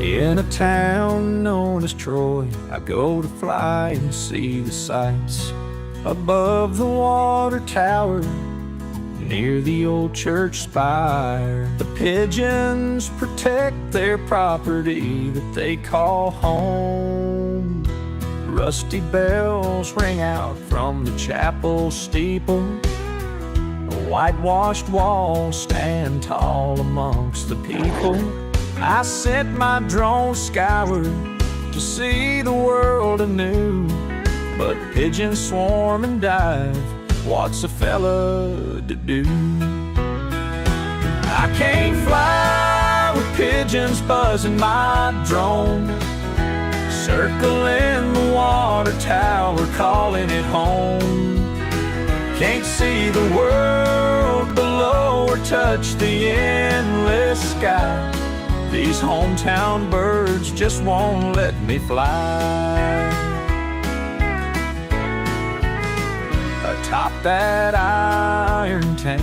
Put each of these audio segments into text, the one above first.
In a town known as Troy, I go to fly and see the sights. Above the water tower, near the old church spire, the pigeons protect their property that they call home. Rusty bells ring out from the chapel steeple. Whitewashed walls stand tall amongst the people. I sent my drone skyward to see the world anew, but pigeons swarm and dive. What's a fella to do? I can't fly with pigeons buzzing my drone, circling the water tower, calling it home. Can't see the world below or touch the endless sky. These hometown birds just won't let me fly. Atop that iron tank,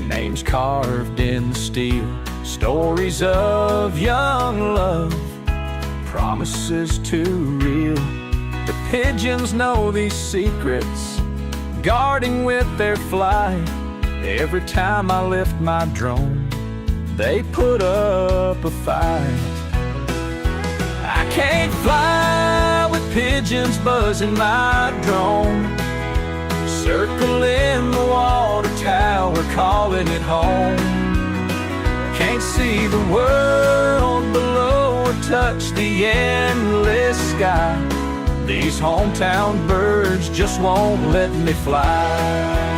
names carved in the steel, stories of young love, promises too real. The pigeons know these secrets, guarding with their flight. Every time I lift my drone, they put up a fight. I can't fly with pigeons buzzing my drone, circling the water tower, calling it home. Can't see the world below or touch the endless sky. These hometown birds just won't let me fly.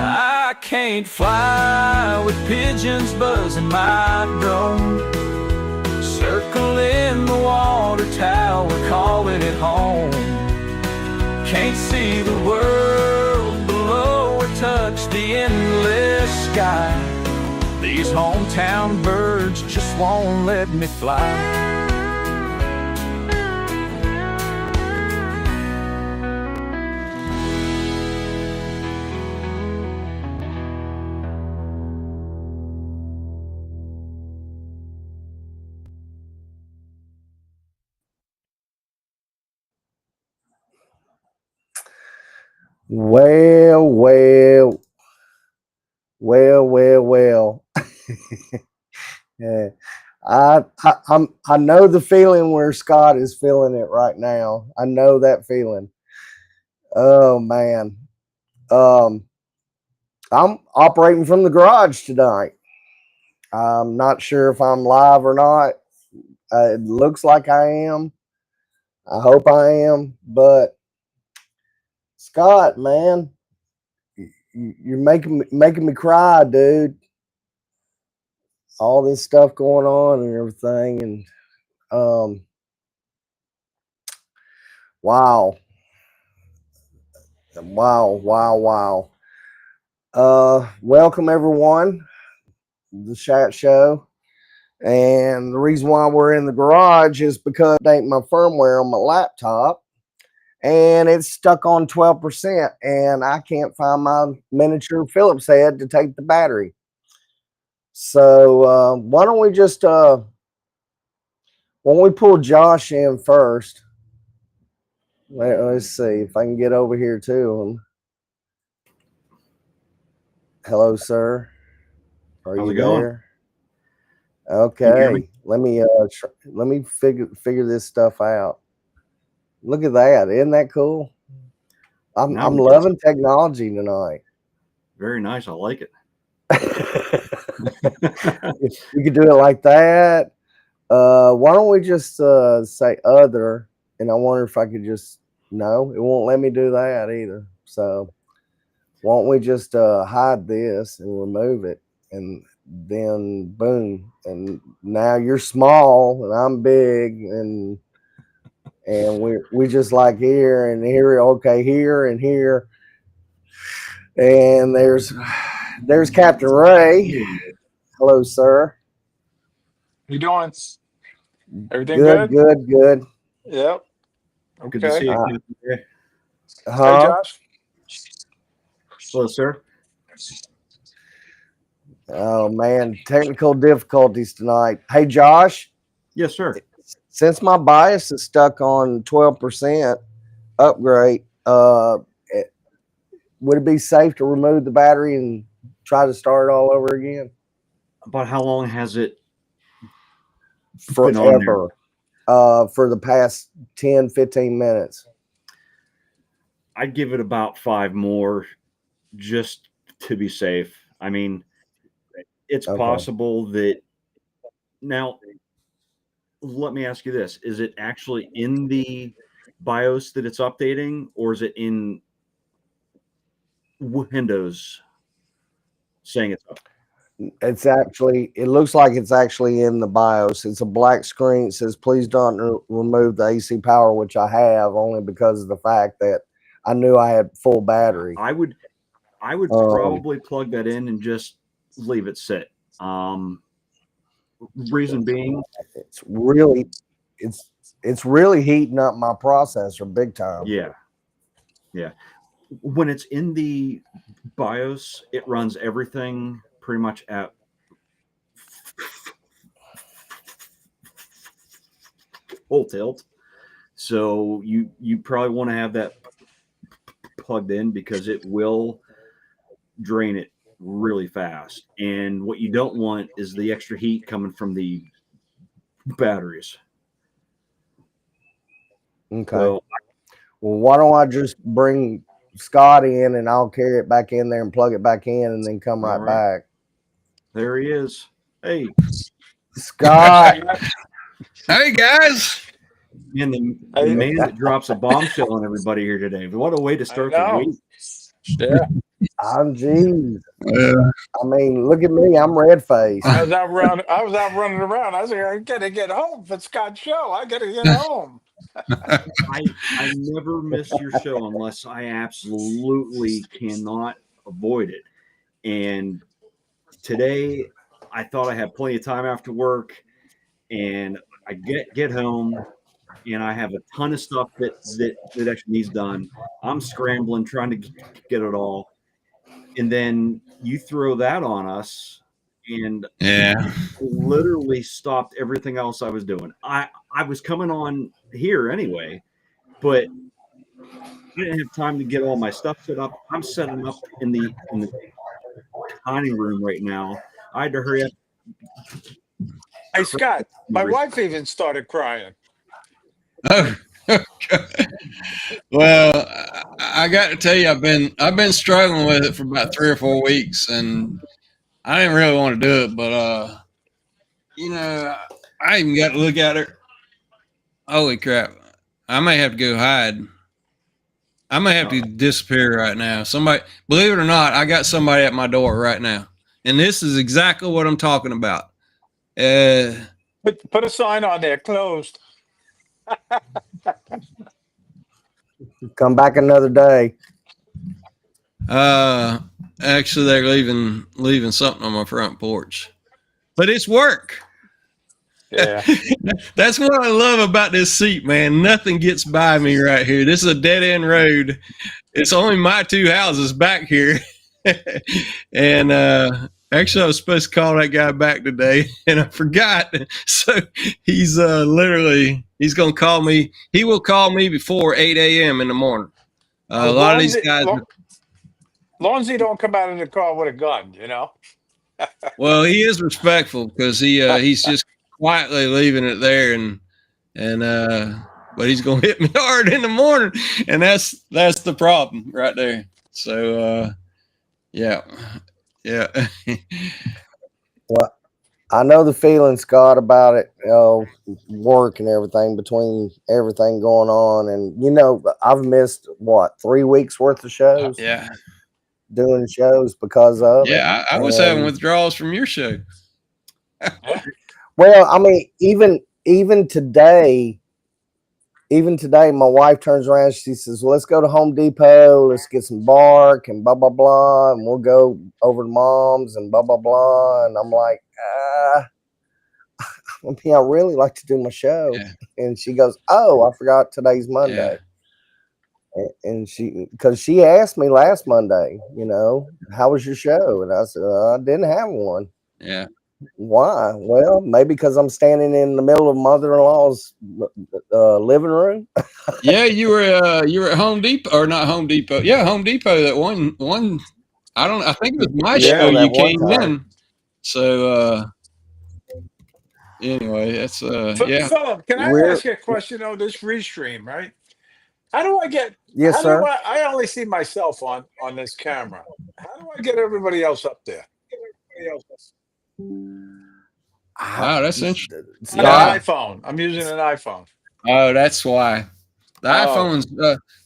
I can't fly with pigeons buzzing my drone, circling the water tower, calling it home. Can't see the world below or touch the endless sky. These hometown birds just won't let me fly. Well. Yeah. I know the feeling where Scott is feeling it right now. I know that feeling. Oh man. I'm operating from the garage tonight. I'm not sure if I'm live or not. It looks like I am. I hope I am. But Scott, man, you're making me cry, dude. All this stuff going on and everything, and wow. Welcome everyone, the Shatt Show. And the reason why we're in the garage is because I update my firmware on my laptop, and it's stuck on 12%, and I can't find my miniature Phillips head to take the battery. So why don't we just when we pull Josh in first? Let's see if I can get over here to him. Hello, sir. Are you there? Okay. Let me figure this stuff out. Look at that. Isn't that cool? I'm loving technology tonight. Very nice. I like it. You could do it like that. Why don't we just say other? And I wonder if I could just, no, it won't let me do that either. So why don't we just hide this and remove it, and then boom, and now you're small and I'm big, and we just like here and here, okay, here and here, and there's Captain Ray. Hello, sir. You doing? Everything good? good? Good. Yep. Okay. Good to see you. Hey, Josh. Hello, sir. Oh man, technical difficulties tonight. Hey Josh, Yes, sir. since my bias is stuck on 12% upgrade, would it be safe to remove the battery and try to start it all over again? About how long has it been on there? Forever. For the past 10, 15 minutes. I'd give it about 5 more just to be safe. I mean, it's Okay. possible that now let me ask you this. Is it actually in the BIOS that it's updating, or is it in Windows saying it's up? It looks like it's actually in the BIOS. It's a black screen. It says, please don't remove the AC power, which I have only because of the fact that I knew I had full battery. I would probably plug that in and just leave it sit. Reason being, it's really heating up my processor big time. yeah. When it's in the BIOS, it runs everything pretty much at full tilt. So you probably want to have that plugged in because it will drain it really fast. And what you don't want is the extra heat coming from the batteries. Okay. So, well, why don't I just bring Scott in and I'll carry it back in there and plug it back in and then come right back. There he is. Hey, Scott. Hey guys. And the man that drops a bombshell on everybody here today. What a way to start the week. Yeah. I'm geez. I mean, look at me. I'm red faced. I was out running around. I was like, I gotta get home for Scott's show. I gotta get home. I never miss your show unless I absolutely cannot avoid it. And today I thought I had plenty of time after work, and I get home and I have a ton of stuff that actually needs done. I'm scrambling trying to get it all. And then you throw that on us, and literally stopped everything else I was doing. I was coming on here anyway, but I didn't have time to get all my stuff set up. I'm setting up in the dining room right now. I had to hurry up. Hey Scott, my wife even started crying. Oh, well, I got to tell you, I've been struggling with it for about 3 or 4 weeks, and I didn't really want to do it, but you know, I even got to look at her. Holy crap! I may have to go hide. I may have to disappear right now. Somebody, believe it or not, I got somebody at my door right now, and this is exactly what I'm talking about. Put a sign on there, closed. Come back another day. Actually, they're leaving something on my front porch, but it's work. Yeah. That's what I love about this seat, man. Nothing gets by me right here. This is a dead end road. It's only my 2 houses back here. And actually I was supposed to call that guy back today and I forgot. So he's he's gonna call me. He will call me before 8 a.m. in the morning. A lot of these guys, long as he don't come out in the car with a gun, you know. well, he is respectful because he's just quietly leaving it there, and but he's gonna hit me hard in the morning, and that's the problem right there. So yeah. Well, I know the feeling, Scott, about it. Work and everything, between everything going on, and I've missed 3 weeks worth of shows. Yeah. Doing shows because of it. Yeah, I was having withdrawals from your show. Well, I mean, even today, my wife turns around, she says, well, let's go to Home Depot, let's get some bark and blah, blah, blah, and we'll go over to Mom's and blah, blah, blah. And I'm like, I really like to do my show. Yeah. And she goes, oh, I forgot today's Monday. And because she asked me last Monday, how was your show? And I said, I didn't have one. Yeah. Why? Well, maybe because I'm standing in the middle of mother-in-law's living room. Yeah, you were at Home Depot, or not Home Depot. Yeah, Home Depot. That one. I think it was my Yeah, show. that You one came time. in. So anyway, that's yeah. Philip, can I We're ask you a question on this restream, right? How do I get Yes, how do sir. I only see myself on this camera. How do I get everybody else up there? I, Wow, that's interesting. On an Scott. Yeah. iPhone. I'm using an iPhone. Oh, that's why. The Oh,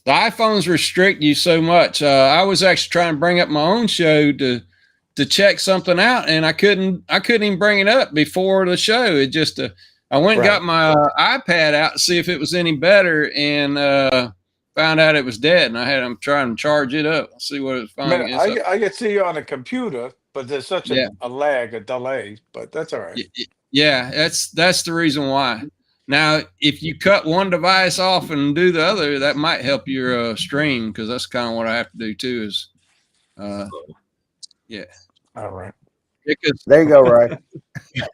iPhones restrict you so much. I was actually trying to bring up my own show to check something out, and I couldn't even bring it up before the show. It just I went and Right. got my iPad out to see if it was any better, and found out it was dead. And I'm trying to charge it up, see what it's I mean, finally is. I can see you on a computer, but there's such Yeah, a lag, a delay, but that's all right. yeah, that's the reason why. Now, if you cut one device off and do the other, that might help your stream, because that's kind of what I have to do too. Is yeah, All right. because There you go, Ray.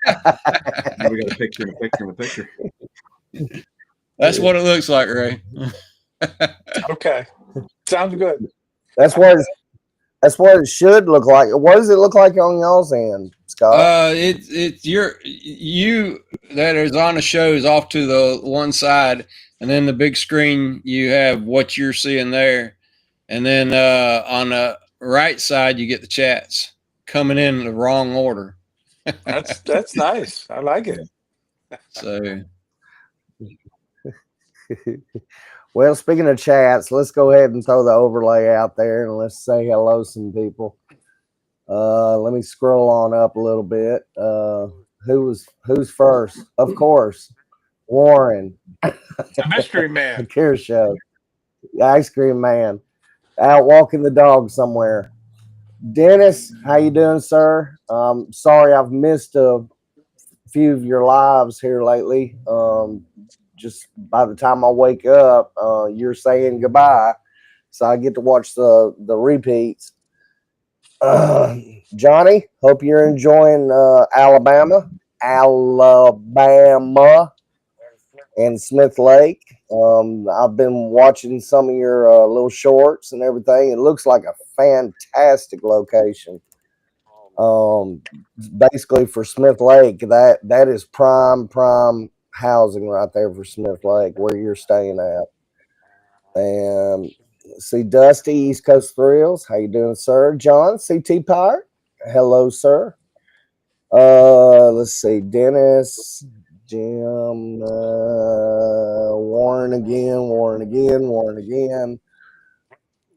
Now we got a picture and a picture and a picture. that's what it looks like, Ray. Okay. Sounds good. That's what it should look like. What does it look like on y'all's end, Scott? It's you that is on the show is off to the one side, and then the big screen you have what you're seeing there, and then on the right side you get the chats coming in the wrong order. That's nice. I like it. So Well, speaking of chats, let's go ahead and throw the overlay out there and let's say hello to some people. Let me scroll on up a little bit. Who's first? Of course, Warren, The mystery the man. Care Show, the Ice Cream Man, out walking the dog somewhere. Dennis, how you doing, sir? Sorry I've missed a few of your lives here lately. Just by the time I wake up, you're saying goodbye, so I get to watch the repeats. Johnny, hope you're enjoying Alabama, and Smith Lake. I've been watching some of your little shorts and everything. It looks like a fantastic location. Basically for Smith Lake, that is prime housing right there for Smith Lake, where you're staying at. And see Dusty, East Coast Thrills. How you doing, sir? John, CT Pirate. Hello, sir. Let's see, Dennis, Jim, Warren again.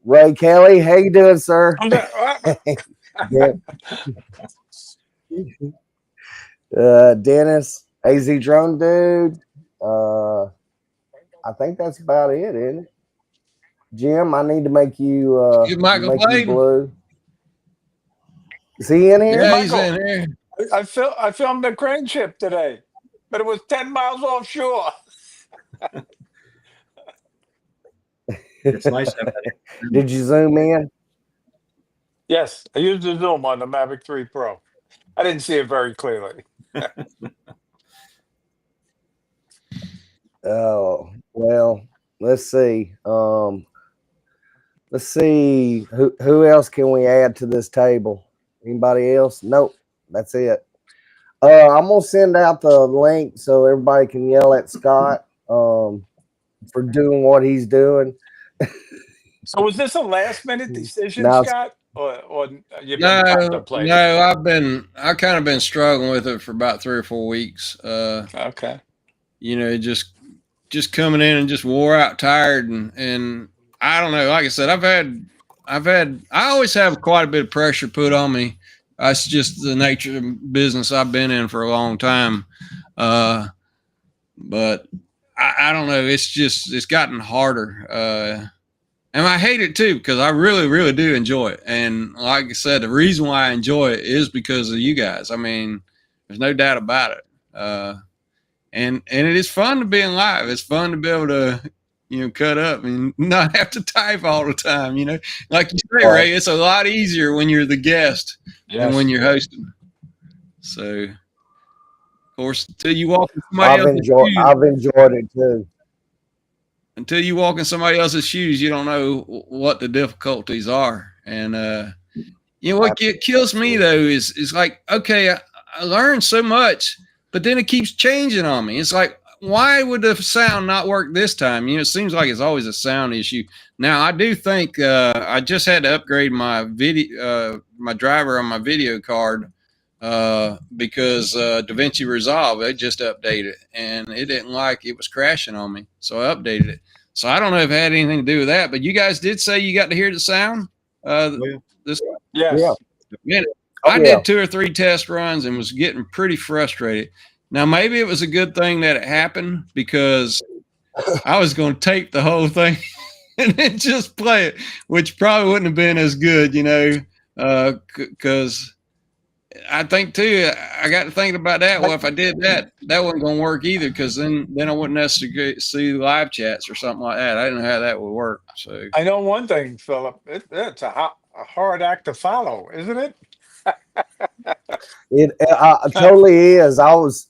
Ray Kelly, how you doing, sir? Dennis, AZ Drone Dude. I think that's about it, isn't it? Jim, I need to make you Michael make you Clayton. blue. Is he in here? Yeah, he's Michael, in here. I filmed a crane ship today, but it was 10 miles offshore. It's nice having Did you zoom in? Yes, I used the zoom on the Mavic 3 Pro. I didn't see it very clearly. Oh, well, let's see. Let's see who else can we add to this table? Anybody else? Nope. That's it. I'm gonna send out the link so everybody can yell at Scott for doing what he's doing. So was this a last minute decision, Now, Scott? Or you've been No, contemplating? I kind of been struggling with it for about 3 or 4 weeks. Okay. Just coming in and just wore out, tired, and I don't know. Like I said, I always have quite a bit of pressure put on me. That's just the nature of business I've been in for a long time. But I don't know. It's gotten harder. And I hate it too, because I really, really do enjoy it. And like I said, the reason why I enjoy it is because of you guys. I mean, there's no doubt about it. And it is fun to be in live. It's fun to be able to cut up and not have to type all the time. Like you say, Right. Ray, it's a lot easier when you're the guest than when you're hosting. So, of course, until you walk in somebody else's shoes, I've enjoyed it too. until you walk in somebody else's shoes, you don't know what the difficulties are. And what kills me though is like, okay, I learned so much, but then it keeps changing on me. It's like, why would the sound not work this time? It seems like it's always a sound issue. Now, I do think I just had to upgrade my my driver on my video card because DaVinci Resolve, they just updated and it didn't like it was crashing on me. So I updated it. So I don't know if it had anything to do with that, but you guys did say you got to hear the sound. This Yes. Yeah. I did 2 or 3 test runs and was getting pretty frustrated. Now, maybe it was a good thing that it happened because I was going to tape the whole thing and then just play it, which probably wouldn't have been as good, because I think too, I got to thinking about that. Well, if I did that, that wasn't going to work either, because then I wouldn't necessarily see live chats or something like that. I didn't know how that would work. So I know one thing, Philip. It's a hard act to follow, isn't it? It totally is. I was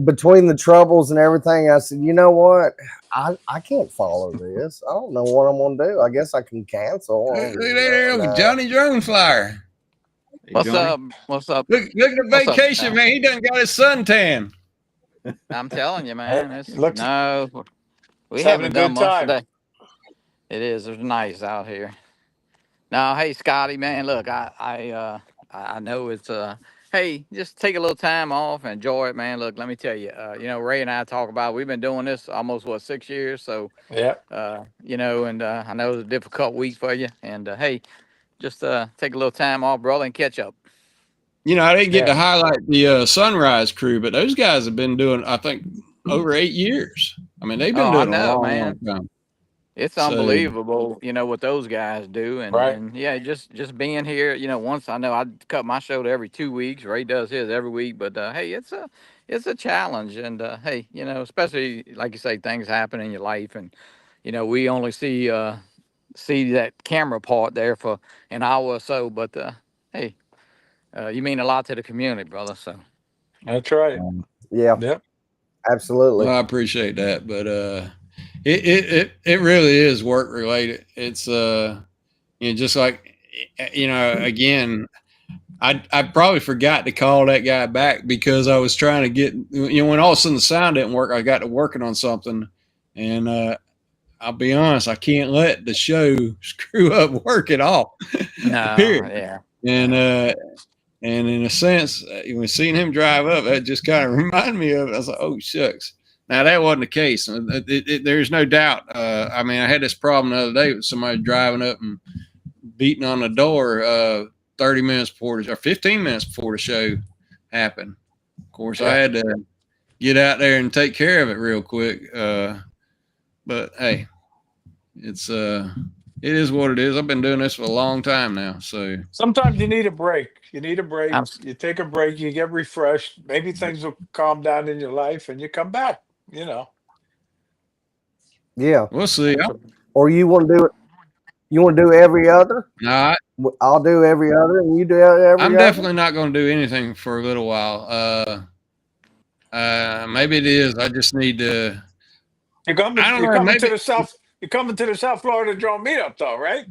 between the troubles and everything. I said, you know what? I can't follow this. I don't know what I'm gonna do. I guess I can cancel. there, Johnny Drone Flyer. Hey, What's Johnny. up? What's up? Look at the What's up, vacation, pal? man. He done got his suntan. I'm telling you, man. It's Looks- we having haven't a done good much time. today. It is. It's nice out here. Now, hey, Scotty, man. Look, I know it's Hey, just take a little time off and enjoy it, man. Look, let me tell you. Ray and I talk about. We've been doing this almost 6 years. So, Yeah. and I know it's a difficult week for you. And hey, just take a little time off, brother, and catch up. I didn't get Yeah. to highlight the Sunrise crew, but those guys have been doing, I think, over 8 years. I mean, they've been Oh, I doing a know, long, man. long time. It's So- unbelievable, what those guys do, and Right. and yeah, just being here, once I know I cut my show to every 2 weeks. Ray does his every week, but hey, it's a challenge, and hey, especially like you say, things happen in your life, and we only see that camera part there for an hour or so, but hey, you mean a lot to the community, brother. So That's right. Yeah, Yep. absolutely. Well, I appreciate that, but it really is work related. It's just like again, I probably forgot to call that guy back because I was trying to get when all of a sudden the sound didn't work, I got to working on something, and I'll be honest, I can't let the show screw up work at all. no, Period. yeah, And in a sense, when seeing him drive up, that just kind of reminded me of it. I was like, oh, shucks. Now, that wasn't the case. There's no doubt. I mean, I had this problem the other day with somebody driving up and beating on the door 30 minutes before or 15 minutes before the show happened. Of course, I had to get out there and take care of it real quick. But, hey, it is what it is. I've been doing this for a long time now. So Sometimes you need a break. You need a break. Abs- You take a break. You get refreshed. Maybe things will calm down in your life, and you come back. Yeah. we'll see. Or you want to do it? You want to do every other? No, I'll do every other, and you do every I'm other. definitely not going to do anything for a little while. Maybe it is. I just need to. You're coming. I don't You're know, coming maybe- to the South. You're coming to the South Florida Drone Meetup, though, right?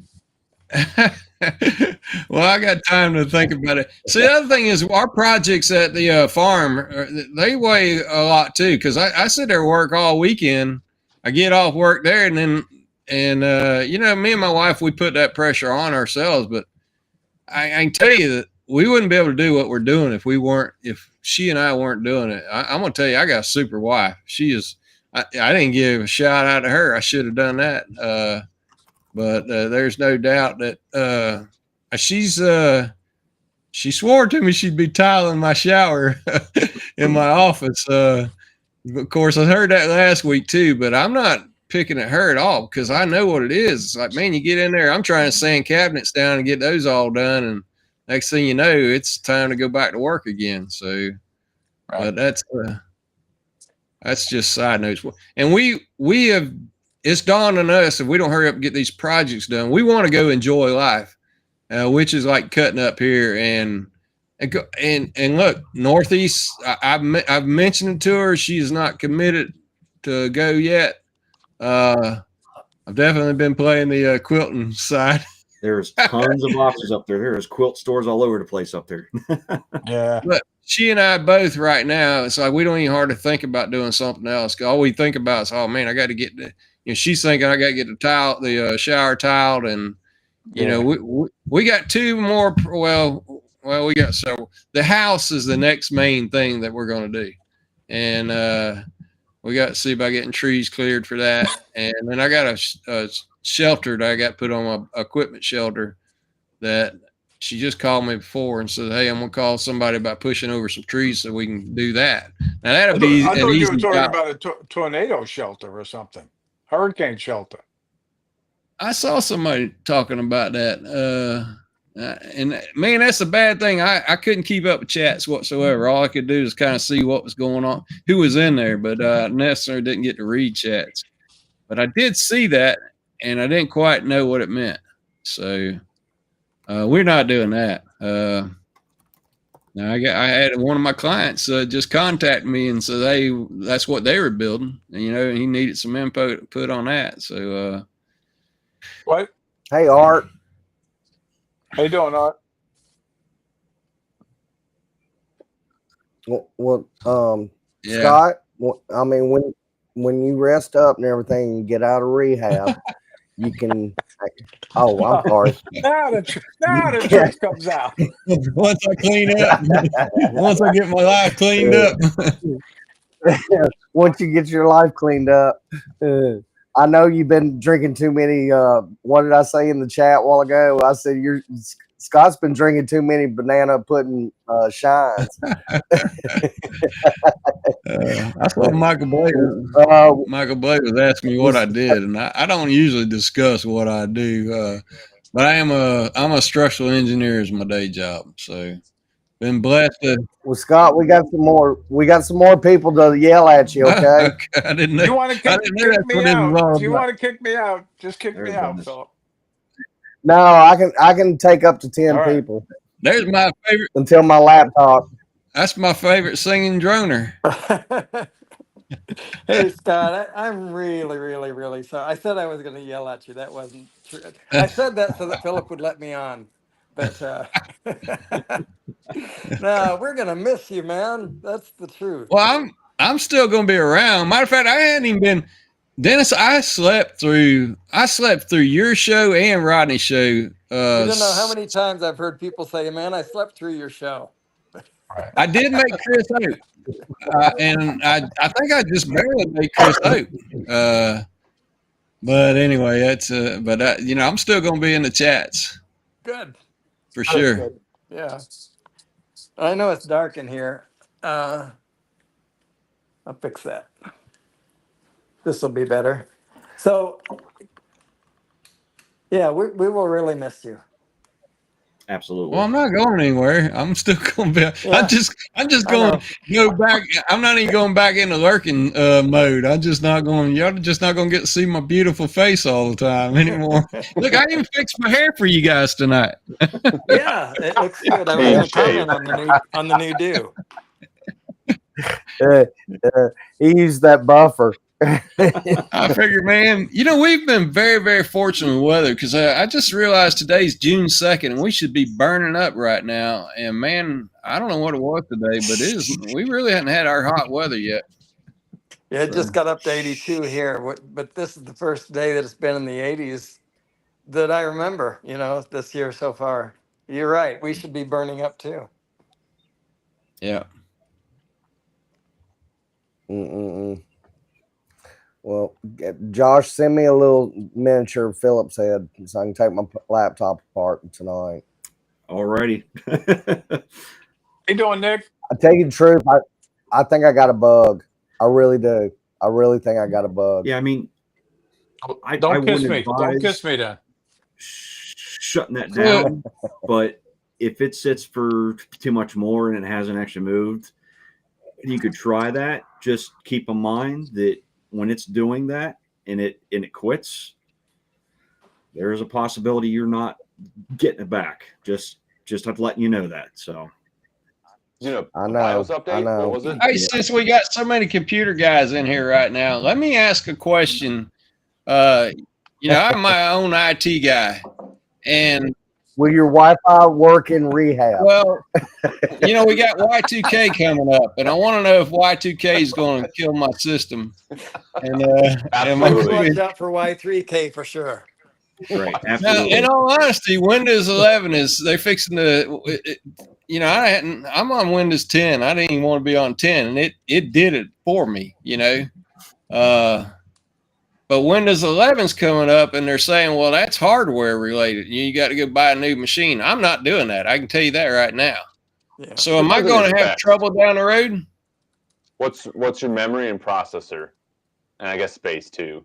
Well, I got time to think about it. See, the other thing is our projects at the farm, they weigh a lot too. Because I sit there and work all weekend. I get off work there, and then me and my wife, we put that pressure on ourselves. But I can tell you that we wouldn't be able to do what we're doing if she and I weren't doing it. I'm gonna tell you, I got a super wife. She is. I didn't give a shout out to her. I should have done that. But there's no doubt that she swore to me she'd be tiling my shower in my office. Of course, I heard that last week too, but I'm not picking at her at all because I know what it is. It's like, man, you get in there, I'm trying to sand cabinets down and get those all done, and next thing you know, it's time to go back to work again. So, but that's just side notes. And we have it's dawned on us if we don't hurry up and get these projects done, we want to go enjoy life, which is like cutting up here and look, Northeast. I've mentioned it to her. She's not committed to go yet. I've definitely been playing the quilting side. There's tons of options up there. There's quilt stores all over the place up there. Yeah. But she and I both right now, it's like we don't even hardly think about doing something else. All we think about is, oh man, I got to get the. She's thinking I got to get the shower tiled, and we got two more. Well, we got so the house is the next main thing that we're going to do, and we got to see about getting trees cleared for that, and then I got a shelter that I got put on my equipment shelter that she just called me before and said, "Hey, I'm gonna call somebody about pushing over some trees so we can do that." Now that'll be I an thought you easy were talking job. about a tornado shelter or something, hurricane shelter. I saw somebody talking about that, and man, that's a bad thing. I couldn't keep up with chats whatsoever. All I could do is kind of see what was going on, who was in there, but necessarily didn't get to read chats. But I did see that, and I didn't quite know what it meant. So we're not doing that. Now I had one of my clients just contact me and said, "Hey, that's what they were building," and he needed some info to put on that. So, What? Hey, Art. How you doing, Art? yeah. Scott. I mean, when you rest up and everything, and get out of rehab, you can. Oh, I'm sorry. Now the truth comes out. Once I clean up, once I get my life cleaned up. Once you get your life cleaned up. I know you've been drinking too many. What did I say in the chat a while ago? I said Scott's been drinking too many banana pudding shines. That's what Michael Blake was asking me what I did, and I don't usually discuss what I do, but I'm a structural engineer is my day job, so been blessed to. Well, Scott, we got some more people to yell at you. Okay. I didn't know. You want to kick me that's what it was all out? Do you about. want to kick me out? Just kick me out, goodness. Philip. No, I can take up to 10 All right. people There's my favorite. until my laptop. That's my favorite singing droner. Hey, Scott, I'm really, really, really sorry. I said I was going to yell at you. That wasn't true. I said that so that Philip would let me on. But no, we're going to miss you, man. That's the truth. Well, I'm still going to be around. Matter of fact, I hadn't even been. Dennis, I slept through your show and Rodney's show. You don't know how many times I've heard people say, "Man, I slept through your show." I did make Chris Oak, and I think I just barely made Chris Oak. But anyway, that's I'm still going to be in the chats Good. for sure. Good. Yeah. I know it's dark in here. I'll fix that. This will be better. So, yeah, we will really miss you. Absolutely. Well, I'm not going anywhere. I'm still going to be. Yeah, I'm just going to go back. I'm not even going back into lurking mode. I'm just not going. Y'all just not going to get to see my beautiful face all the time anymore. Look, I even fixed my hair for you guys tonight. Yeah, it looks good. I was going to comment on the new do. He used that buffer. I figure, man, we've been very, very fortunate with weather because I just realized today's June 2nd and we should be burning up right now. And man, I don't know what it was today, but we really hadn't had our hot weather yet. Yeah, it just got up to 82 here, but this is the first day that it's been in the 80s that I remember, this year so far. You're right. We should be burning up too. Yeah. Well, Josh, send me a little miniature of Philip's head so I can take my laptop apart tonight. Alrighty. How you doing, Nick? I tell you the truth, I think I got a bug. I really do. I really think I got a bug. Yeah, I mean, Don't kiss me. Don't kiss me then. Shutting that down. But if it sits for too much more and it hasn't actually moved, you could try that. Just keep in mind that when it's doing that and it quits, there's a possibility you're not getting it back. Just have to let you know that. So You know, I a know, BIOS I update. know. What was it? Hey, since we got so many computer guys in here right now, let me ask a question. You know, I'm my own IT guy, and Will your Wi-Fi work in rehab? well, you know, we got Y2K coming up, and I want to know if Y2K is going to kill my system. And am I Absolutely. gonna Watch be- out for Y3K for sure. right, now, absolutely. in all honesty, Windows 11 is they're fixing to. You know, I'm on Windows 10. I didn't even want to be on 10, and it did it for me. You know, but Windows 11's coming up, and they're saying, well, that's hardware related. You got to go buy a new machine. I'm not doing that. I can tell you that right now. Yeah. So am I Depends on going your to have specs. trouble down the road? What's your memory and processor, and I guess space too.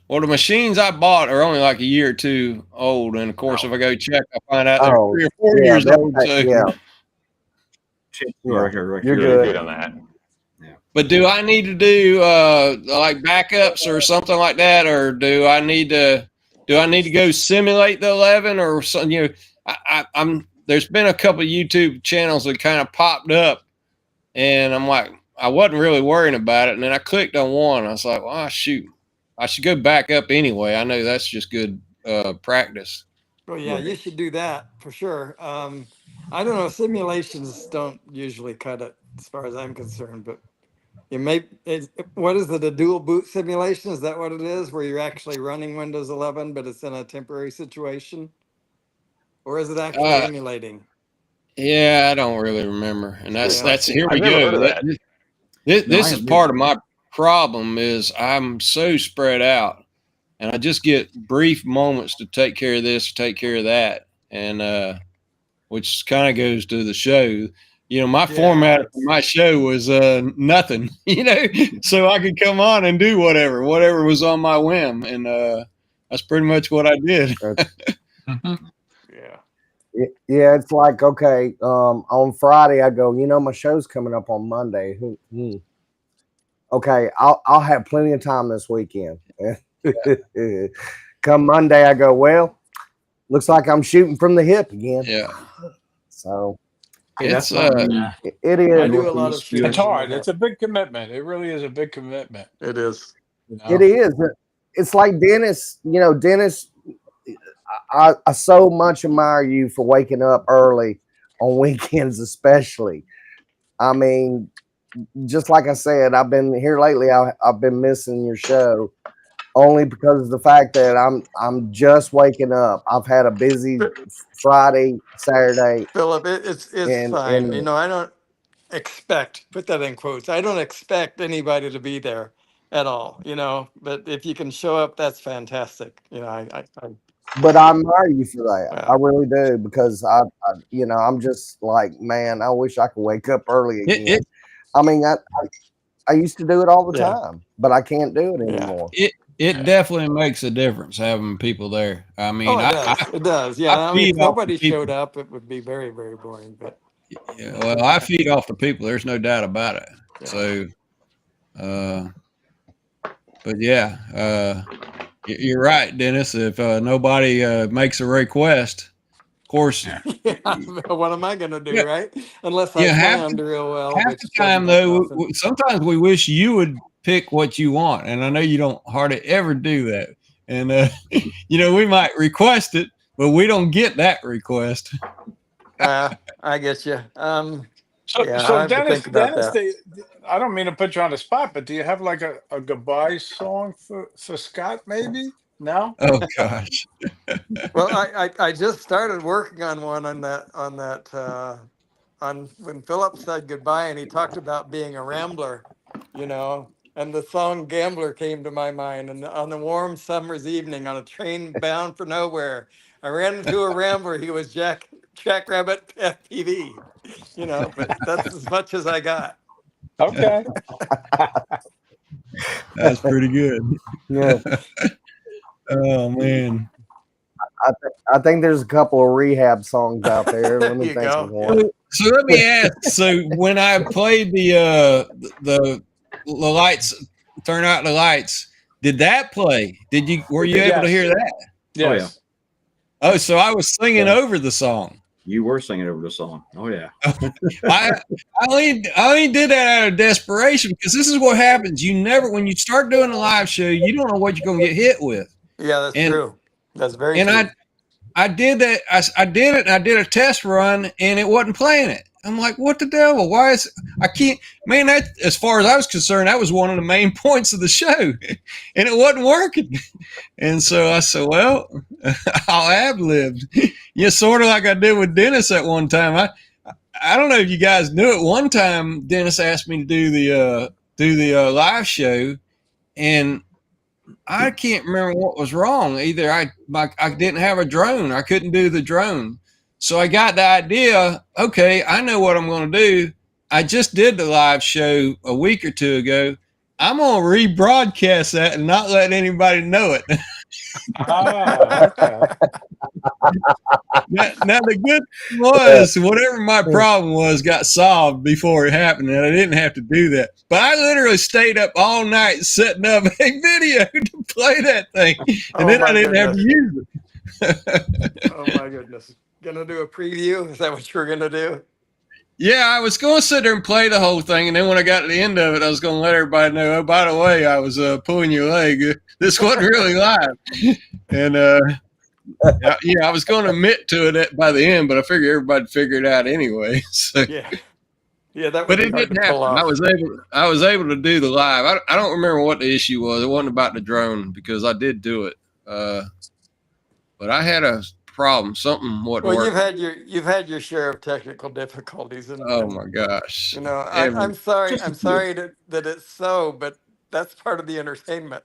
Well, the machines I bought are only like a year or two old, and of course, if I go check, I find out they're Oh, 3 or 4 yeah, years old. So, yeah, Yeah, yeah. right, You're You're good. good on that. but do I need to do like backups or something like that, or do I need to go simulate the 11 or something? You know, I'm there's been a couple of YouTube channels that kind of popped up, and I'm like, I wasn't really worrying about it, and then I clicked on one. I was like, well, shoot, I should go back up anyway. I know that's just good practice. Well, yeah, you Right. should do that for sure. I don't know. Simulations don't usually cut it as far as I'm concerned, but you may. What is it? A dual boot simulation? Is that what it is? Where you're actually running Windows 11, but it's in a temporary situation, or is it actually Uh, emulating? Yeah, I don't really remember, and Yeah. that's here I've we never go. heard of that. No, This I is have part of my problem is I'm so spread out, and I just get brief moments to take care of this, take care of that, and which kind of goes to the show. You know, my format for it's- my show was nothing, you know, so I could come on and do whatever was on my whim, and that's pretty much what I did. yeah. Yeah, it's like, okay, on Friday I go, my show's coming up on Monday. Okay, I'll have plenty of time this weekend. Come Monday I go, well, looks like I'm shooting from the hip again. Yeah, So Hey, that's it's not me. it I is. do a lot of Northeast shooting. It's hard. It's a big commitment. It really is a big commitment. It is. You know? It is. It's like Dennis, Dennis, I so much admire you for waking up early on weekends, especially. I mean, just like I said, I've been here lately. I've been missing your show only because of the fact that I'm just waking up. I've had a busy Friday, Saturday, Philip, it's and fine. You know, I don't expect, put that in quotes, I don't expect anybody to be there at all, you know, but if you can show up, that's fantastic. You know, but I admire you for that. I well, really do because I'm just like, man, I wish I could wake up early again. it I mean, I used to do it all the Yeah. time, but I can't do it Yeah. anymore. it definitely makes a difference having people there. I mean, oh, it does. It does. Yeah. I mean, feed if off nobody the people. showed up, it would be very, very boring, but Yeah, well, I feed off the people. There's no doubt about it. Yeah. So, but yeah, you're right, Dennis. If nobody makes a request, of course, what am I going to do, Yeah. right? Unless I Yeah, planned real well, half which the doesn't time happen though, often. sometimes we wish you would pick what you want, and I know you don't hardly ever do that. And we might request it, but we don't get that request. I get you. So, Yeah, so I have to Dennis, think about that. I don't mean to put you on the spot, but do you have like a goodbye song for Scott? Maybe no. Oh gosh. Well, I just started working on one on when Philip said goodbye and he talked about being a rambler, you know, and the song Gambler came to my mind. And on a warm summer's evening on a train bound for nowhere, I ran into a rambler. He was Jackrabbit FPV, you know, but that's as much as I got. Okay. That's pretty good. Yeah, Oh man. I think there's a couple of rehab songs out there. Let me You think go. of one. So let me ask. So when I played the lights Turn Out the Lights. Did that play? Were you able to hear that? Oh, Yes. Oh, so I was singing over the song. You were singing over the song. Oh yeah. I only did that out of desperation because this is what happens. You never, when you start doing a live show, you don't know what you're going to get hit with. Yeah, that's And true. That's very and true. I did that. I did it. And I did a test run, and it wasn't playing it. I'm like, what the devil? Why is I can't? Man, that as far as I was concerned, that was one of the main points of the show, and it wasn't working. And so I said, well, I'll ad-libbed. Yeah, sort of like I did with Dennis at one time. I don't know if you guys knew it. One time, Dennis asked me to do the live show, and I can't remember what was wrong. Either I didn't have a drone. I couldn't do the drone. So I got the idea, okay, I know what I'm going to do. I just did the live show a week or two ago. I'm going to rebroadcast that and not let anybody know it. Okay. Now the good thing was, whatever my problem was got solved before it happened, and I didn't have to do that. But I literally stayed up all night setting up a video to play that thing, and then I didn't have to use it. Oh my goodness. Gonna do a preview? Is that what you're gonna do? Yeah, I was going to sit there and play the whole thing, and then when I got to the end of it, I was going to let everybody know, oh, by the way, I was pulling your leg. This wasn't really live. And yeah, I was going to admit to it by the end, but I figured everybody'd figure it out anyway. So. Yeah, that would But be it hard didn't to pull happen. off. I was able to do the live. I don't remember what the issue was. It wasn't about the drone because I did do it. But I had a problem. Something wasn't Well, working. you've had your share of technical difficulties, Oh my gosh. you know, Every- I'm sorry. Just a I'm few. sorry that it's so, but that's part of the entertainment.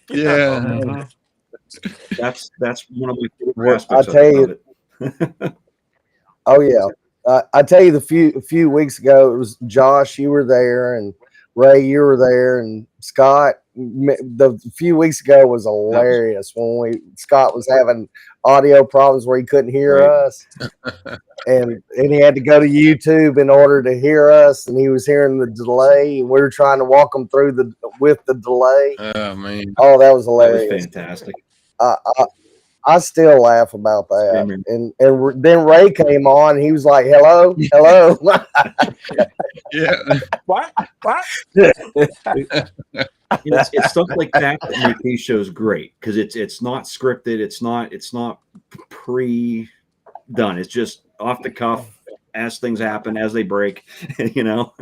You know? yeah. Mhm. That's one of my favorite Well, I aspects tell you, of it. oh yeah, I tell you, a few weeks ago, it was Josh. You were there, and Ray, you were there, and Scott. The few weeks ago was hilarious when Scott was having audio problems where he couldn't hear Right. us, and he had to go to YouTube in order to hear us, and he was hearing the delay, and we were trying to walk him through with the delay. Oh man. Oh, that was That was hilarious. fantastic. I still laugh about that. Same here. And then Ray came on. He was like, "Hello, hello." Yeah. What? It's stuff like that that make these shows great because it's not scripted. It's not pre-done. It's just off the cuff as things happen, as they break. You know.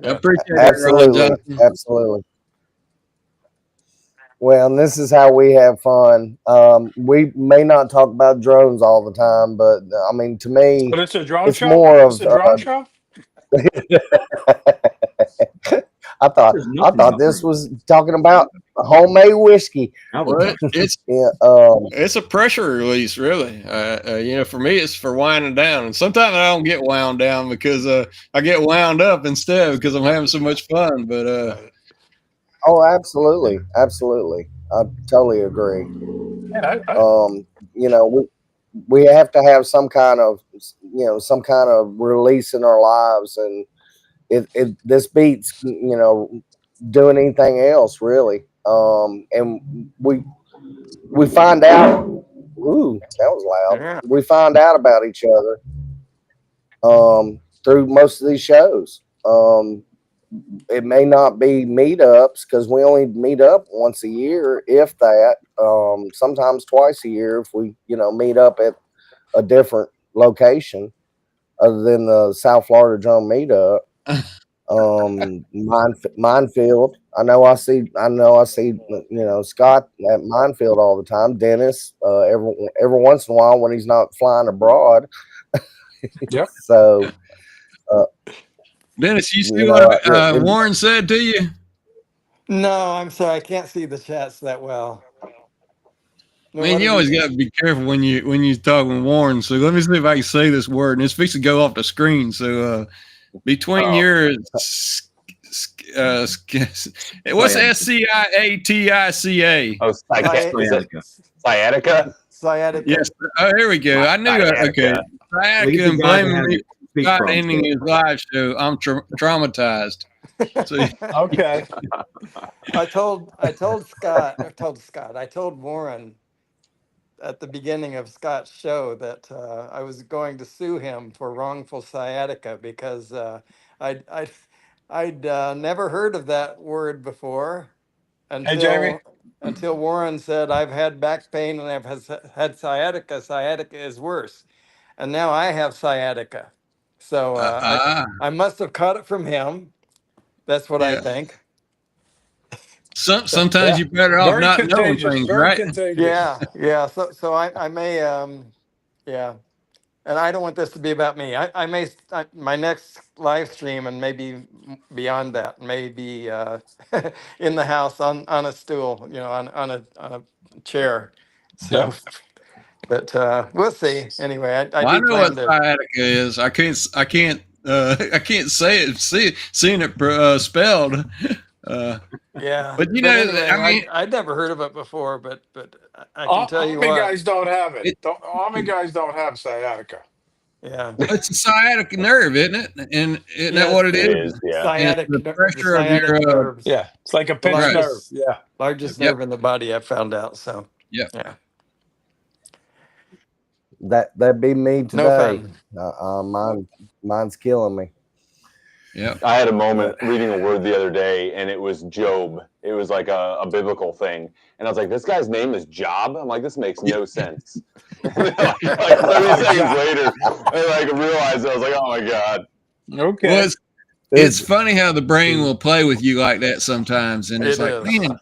I appreciate that, Absolutely, Ron Johnson. absolutely. Well, and this is how we have fun. We may not talk about drones all the time, but I mean, to me, But it's a drone it's show? more of. It's a drone show? I thought There's nothing about this drones. was talking about homemade whiskey. Albatross. It's Yeah. it's a pressure release, really. For me, it's for winding down. And sometimes I don't get wound down because I get wound up instead because I'm having so much fun. But Oh, absolutely, absolutely. I totally agree. Yeah, We have to have some kind of release in our lives, and this beats doing anything else really. And we find out. Ooh, that was loud. Yeah. We find out about each other through most of these shows. It may not be meetups because we only meet up once a year, if that. Sometimes twice a year if we meet up at a different location other than the South Florida Drum Meetup. Minefield. I know I see Scott at Minefield all the time. Dennis every once in a while when he's not flying abroad. Yep. So Dennis, you see what Warren said to you? No, I'm sorry. I can't see the chats that well. No, Man, you always got to be careful when you're talking with Warren. So let me see if I can say this word, and it's fixing to go off the screen. So between your what's SCIATICA? Oh, sciatica. Sciatica. Yes. Oh, here we go. I knew that. Okay. Leave Sciatica the and guy that blaming had me speech for not problems ending go. his live show. I'm traumatized. So Okay. I told Scott, I told Warren at the beginning of Scott's show that I was going to sue him for wrongful sciatica because I'd, I'd, I'd never heard of that word before Hey, Jamie. until Warren said, I've had back pain and I've had sciatica. Sciatica is worse. And now I have sciatica. So I must have caught it from him. That's what I yeah. think. So, Sometimes Yeah. you're better off Very not knowing contagious. things, Very right? contagious. yeah. So I may, yeah. And I don't want this to be about me. I may, my next live stream and maybe beyond that, maybe in the house on a stool, on a chair. Yeah. So, but we'll see. Anyway, I Well, I do know what plan to. sciatica is. I can't say it. Seeing it spelled. Uh, Yeah, but but I anyway, mean, I'd never heard of it before, but I can tell you Army what. guys don't have it. it, Army guys don't have sciatica. Yeah. it's a sciatic nerve, isn't it? And isn't that Yes, what it It is? is, yeah. It's the the pressure of your. sciatic nerves, Yeah. It's like a the pinched Right. nerve. largest Yeah. largest Yep. nerve in the body. I found out. So Yep. yeah, That'd be me no today. fun. Mine's killing me. Yep. I had a moment reading a word the other day, and it was Job. It was like a biblical thing, and I was like, "This guy's name is Job." I'm like, "This makes no sense." And then, like 30 seconds later, I realized it. I was like, "Oh my god!" Okay. Well, it's funny how the brain will play with you like that sometimes, and it's It like, is. man,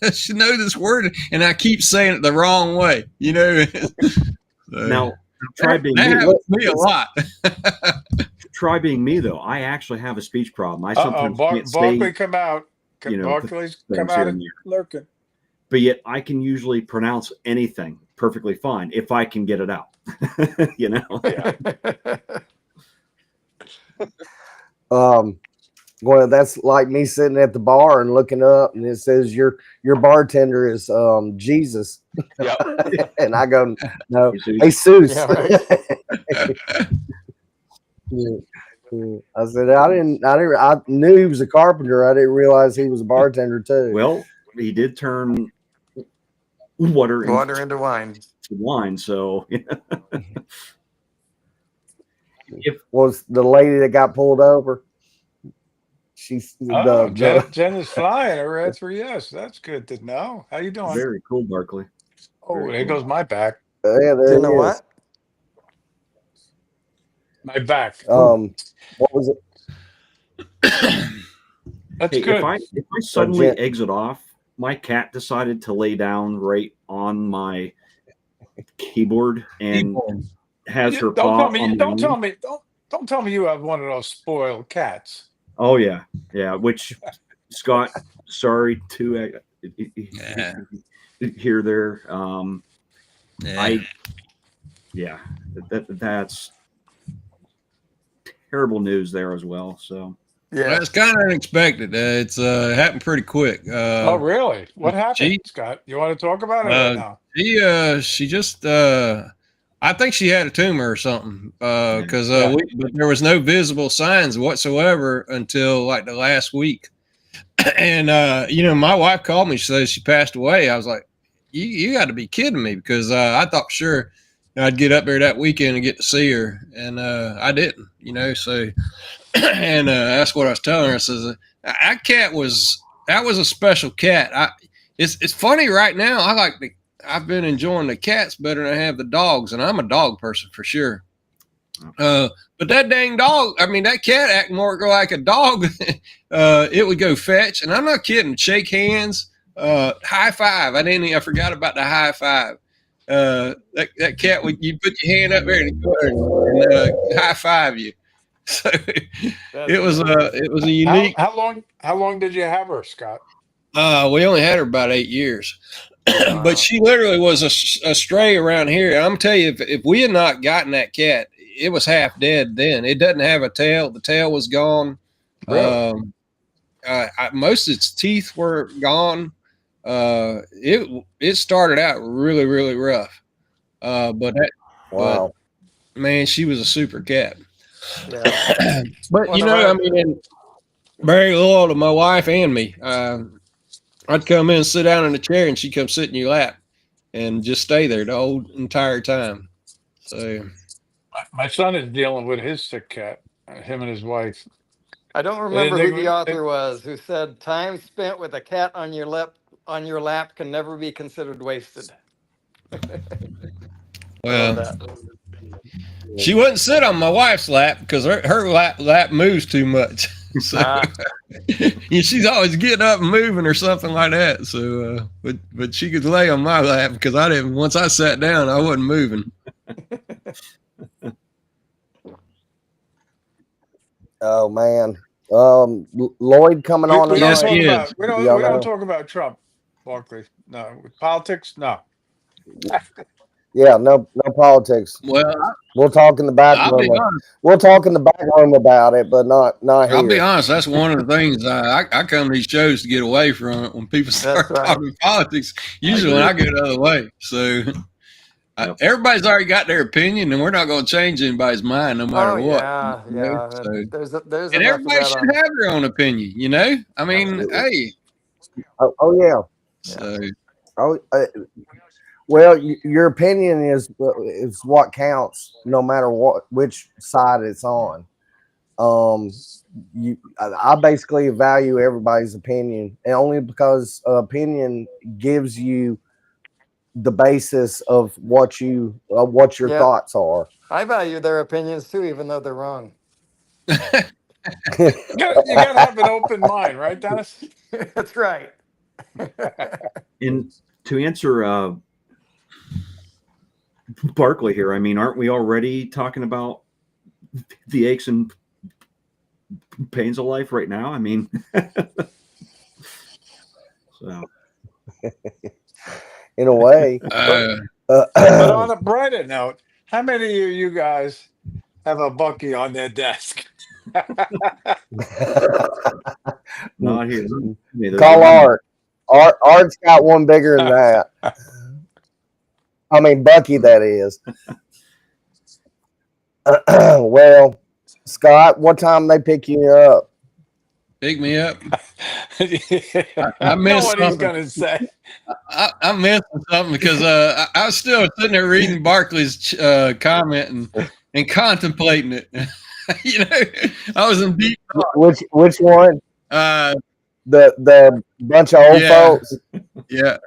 I should know this word, and I keep saying it the wrong way. So, Now, try being that me. happens to me a lot. Try being me though. I actually have a speech problem. I sometimes can't Barkley say, come out. you know, Barkley's come things out here and and there, lurking. but yet I can usually pronounce anything perfectly fine if I can get it out. You know. Yeah. Well, that's like me sitting at the bar and looking up, and it says your bartender is Jesus, Yep. and I go, no, Jesus. Jesus. Yeah, right. I said I knew he was a carpenter. I didn't realize he was a bartender too. Well, he did turn water Into wine. wine, so if Was the lady that got pulled over? She's Jen is flying. Her answer yes. That's good to know. How you doing? very cool, Barkley. Oh, very there cool. goes my back. yeah, there You know he is. what? My back. What was it? That's Hey, good. if I suddenly Jen- exit off, my cat decided to lay down right on my keyboard and has her paw on my Don't tell knee. me. Don't tell me you have one of those spoiled cats. Oh yeah, which Scott, sorry to hear there. That's terrible news there as well. So Yeah. Well, it's kind of unexpected. It's happened pretty quick. Oh, really? What happened, Scott? You want to talk about it or no? She just I think she had a tumor or something because but there was no visible signs whatsoever until like the last week. And my wife called me. She says she passed away. I was like, you got to be kidding me, because I thought sure I'd get up there that weekend and get to see her, and I didn't. So and that's what I was telling her. I says that was a special cat. It's funny right now. I've been enjoying the cats better than I have the dogs, and I'm a dog person for sure. But that dang dog, that cat act more like a dog. It would go fetch, and I'm not kidding. Shake hands, high five. I forgot about the high five. That cat would, you put your hand up there and high five you. So it was a unique. How long did you have her, Scott? We only had her about 8 years. Wow. But she literally was a stray around here. And I'm telling you, if we had not gotten that cat, it was half dead then. It doesn't have a tail. The tail was gone. Really? Most of its teeth were gone. It started out really, really rough. But man, she was a super cat. Yeah. But Well, very loyal to my wife and me. I'd come in and sit down in a chair, and she'd come sit in your lap and just stay there the whole entire time. So My son is dealing with his sick cat. Him and his wife. I don't They, remember they, who the they, author was who said time spent with a cat on your lap can never be considered wasted. I love well, that. she wouldn't sit on my wife's lap because her lap moves too much. So Ah, she's always getting up and moving or something like that. So, but she could lay on my lap because I didn't. Once I sat down, I wasn't moving. Oh man, Lloyd coming on we don't Yes, tonight. talk he is. about we Do don't y'all we don't know? talk about Trump, Barkley. No politics. No. Yeah, no politics. Well, We'll talk in the back I'll be room. honest. We'll talk in the back room about it, but not I'll be here. honest. That's one of the things I come to these shows to get away from it. When people that's start right. talking politics, usually when agree. I go the other way. So Yep. everybody's already got their opinion, and we're not going to change anybody's mind no matter Oh what. yeah, You know? yeah. So, There's and enough of everybody that should on. have their own opinion. You know, I mean, Absolutely. hey. Oh yeah. So Oh, well, your opinion is what counts, no matter which side it's on. I basically value everybody's opinion, and only because opinion gives you the basis of what your Yep. thoughts are. I value their opinions too, even though they're wrong. You gotta have an open mind, right, Dennis? That's right. And to answer Barkley here, I mean, aren't we already talking about the aches and pains of life right now? I mean, so In a way. But on a brighter note, how many of you guys have a Bucky on their desk? not here. Call Art. Art's got one bigger than that. I mean, Bucky, that is. Well, Scott, what time they pick you up? pick me up. I I know missed what he's something. gonna say. I missed something because I was still sitting there reading Barkley's comment and contemplating it. You know, I was in deep thought. Which one? The bunch of old folks. Yeah.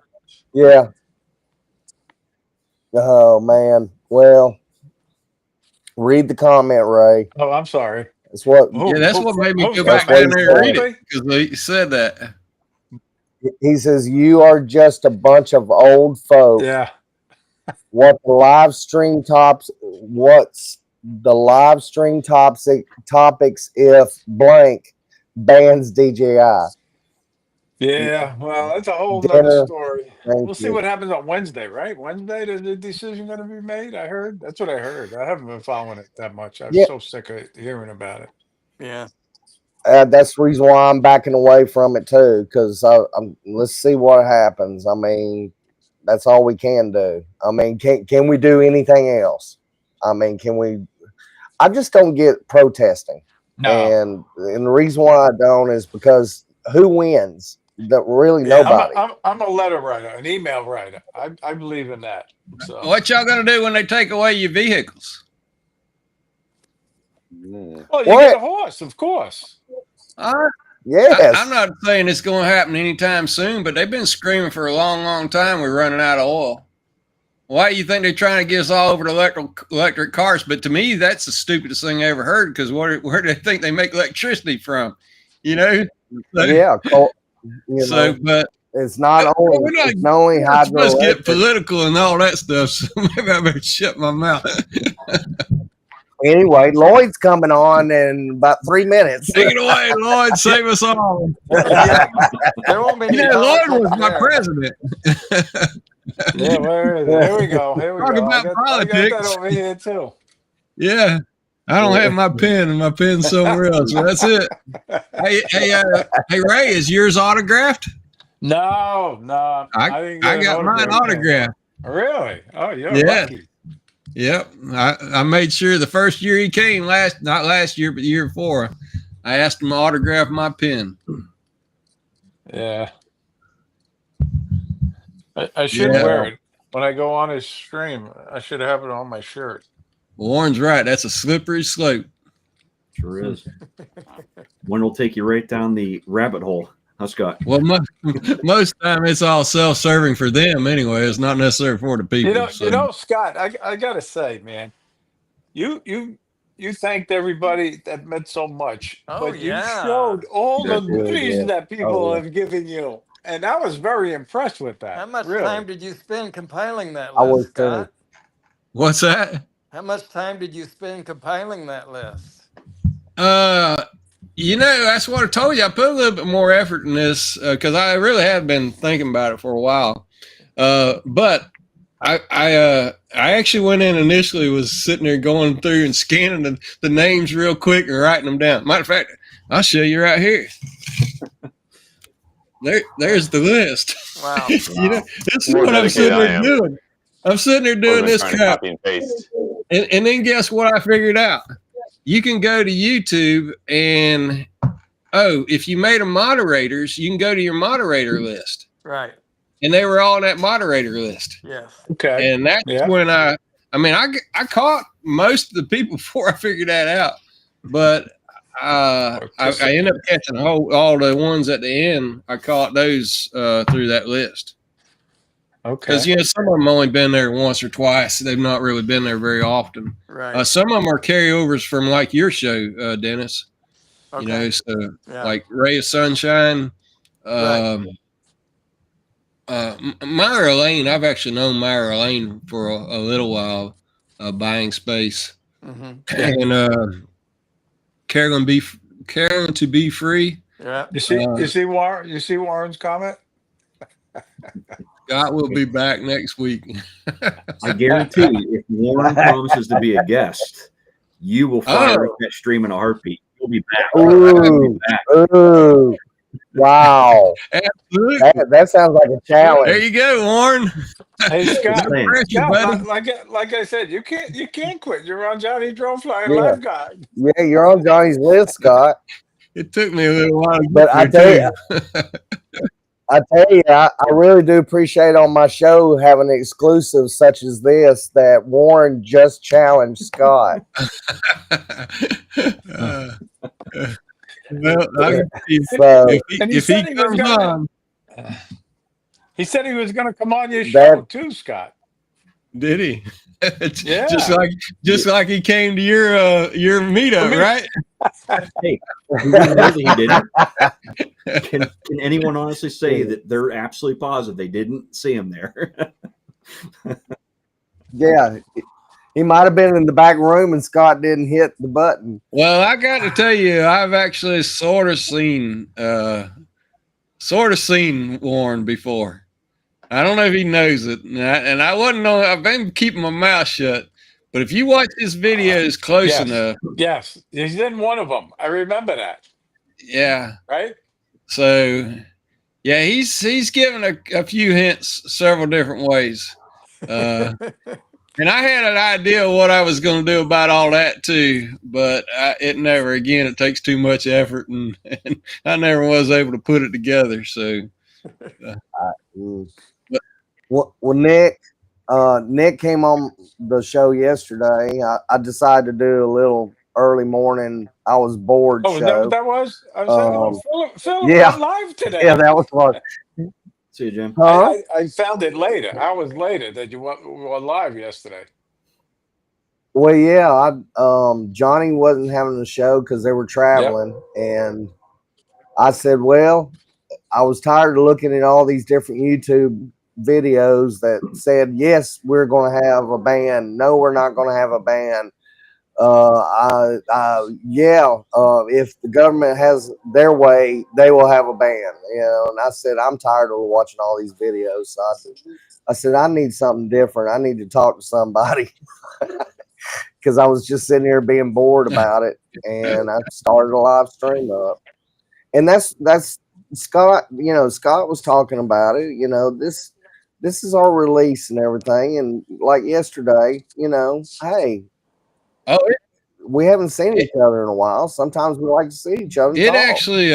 Yeah. Oh man. Well, read the comment, Ray. Oh, I'm sorry. That's what Yeah, that's what made me Who's go got back down what there and read Barkley? it because he said that. he says. You are just a bunch of old folks. Yeah. What's the live stream topics if blank bans DJI? Yeah. Well, that's a whole nother Dinner. story. Thank We'll see you. what happens on Wednesday, right? Wednesday, is the decision going to be made? I heard. That's what I heard. I haven't been following it that much. I'm Yeah. so sick of hearing about it. Yeah. That's the reason why I'm backing away from it too, because let's see what happens. I mean, that's all we can do. I mean, can we do anything else? I mean, can we? I just don't get protesting, No. and the reason why I don't is because who wins? Really Yeah, nobody. I'm a letter writer, an email writer. I believe in that. So What y'all gonna do when they take away your vehicles? well, you What? get a horse, of course. Yes. I'm not saying it's going to happen anytime soon, but they've been screaming for a long, long time. We're running out of oil. Why do you think they're trying to get us all over to electric cars? But to me, that's the stupidest thing I ever heard. Because where do they think they make electricity from? You know? So, Yeah. So, but it's not only we're it's not only not supposed to get hydroelectric. political and all that stuff. So maybe I better shut my mouth. Anyway, Lloyd's coming on in about 3 minutes. Take it away, Lloyd. Save us all. Yeah. There won't be any Lloyd politics was my there. president. Yeah, where is it? Here we go. Here we Talk go. about I got politics. that over here too. Yeah. I don't have my pen, and my pen's somewhere else. So that's it. Hey, Ray, is yours autographed? No. I didn't get got mine autographed. Really? Oh, you're Yeah. lucky. Yep. I made sure the first year he came, not last year, but the year before, I asked him to autograph my pen. Yeah. I should wear it when I go on his stream. I should have it on my shirt. Well, Warren's right. That's a slippery slope. Sure is. One will take you right down the rabbit hole. Huh, Scott? Well, most time it's all self-serving for them anyway. It's not necessary for the people. Scott, I gotta say, man, you thanked everybody that meant so much, Oh, but you yeah. showed all the goodies yeah. that people Oh, yeah. have given you, and I was very impressed with that. How much really. time did you spend compiling that I list, was too. Scott? What's that? How much time did you spend compiling that list? That's what I told you. I put a little bit more effort in this because I really have been thinking about it for a while. But I actually went in initially, was sitting there going through and scanning the names real quick and writing them down. Matter of fact, I'll show you right here. There's the list. Wow. This is what I'm sitting there doing. I'm sitting there doing this crap. Copy and paste. And then guess what I figured out? You can go to YouTube and, if you made them moderators, you can go to your moderator list. Right. And they were all on that moderator list. Yes. Okay. And that's when I caught most of the people before I figured that out. But I ended up catching all the ones at the end. I caught those through that list. Okay. Because some of them only been there once or twice. They've not really been there very often. Right. Some of them are carryovers from like your show, Dennis. Okay. Like Ray of Sunshine. Right. Myra Lane. I've actually known Myra Lane for a little while, buying space. Mm-hmm. And Carolyn to be free. Yeah. You see Warren's comment? Scott will be back next week. I guarantee if Warren promises to be a guest, you will fire up that stream in a heartbeat. You'll be back. Ooh. Wow. Absolutely. That sounds like a challenge. There you go, Warren. Hey, Scott, buddy. like I said, you can't quit. You're on Johnny Drone Flying Yeah. Live Guy. Yeah, you're on Johnny's list, Scott. It took me a little while to get But I there, tell you, I really do appreciate on my show having exclusives such as this that Warren just challenged Scott. Well, if he comes on, he said he was going to come on your show too, Scott. Did he? Yeah. Just like he came to your meetup, right? Hey, we didn't know that he didn't. Can anyone honestly say that they're absolutely positive they didn't see him there? Yeah. He might have been in the back room and Scott didn't hit the button. Well, I got to tell you, I've actually sort of seen Warren before. I don't know if he knows it, and I wouldn't know. I've been keeping my mouth shut. But if you watch his videos close enough, yes, he's in one of them. I remember that. Yeah. Right. So, yeah, he's given a few hints several different ways. And I had an idea of what I was going to do about all that too, but it takes too much effort, and I never was able to put it together. So, Well, Nick came on the show yesterday. I decided to do a little early morning. I was bored. Oh, show. that was? I was Phil yeah, live today. Yeah, that was fun. See you, Jim. I found it later. Hours later that you were live yesterday. Well, yeah, Johnny wasn't having the show because they were traveling, and I said, well, I was tired of looking at all these different YouTube videos that said, yes, we're going to have a band. No, we're not going to have a band. If the government has their way, they will have a band, and I said, I'm tired of watching all these videos. So I said, I need something different. I need to talk to somebody because I was just sitting here being bored about it. And I started a live stream up, and that's Scott. Scott was talking about it. This is our release and everything. And like yesterday, hey, we haven't seen each other in a while. Sometimes we like to see each other. And It talk. actually,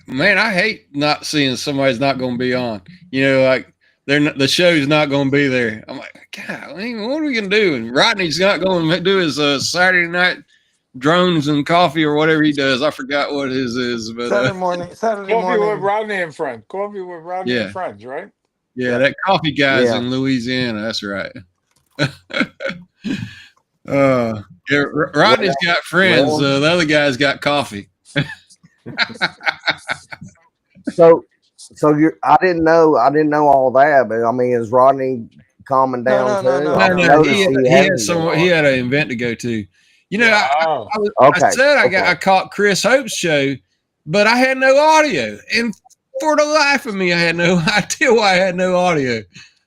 man, I hate not seeing somebody's not going to be on. You know, like the show's not going to be there. I'm like, God, I mean, what are we going to do? And Rodney's not going to do his Saturday night drones and coffee or whatever he does. I forgot what his is, but Saturday Coffee with morning. Rodney and friends. Coffee with Rodney and yeah, friends, right? yeah, that coffee guy's Yeah. in Louisiana. That's right. Yeah, Rodney's got friends. Well, The other guy's got coffee. so I didn't know all that, but I mean, is Rodney calming down too? No. I've No, noticed he he had hasn't been he on. had an event to go to. You know, Yeah. I Okay. said I Okay. caught Chris Hope's show, but I had no audio, and for the life of me, I had no idea why I had no audio.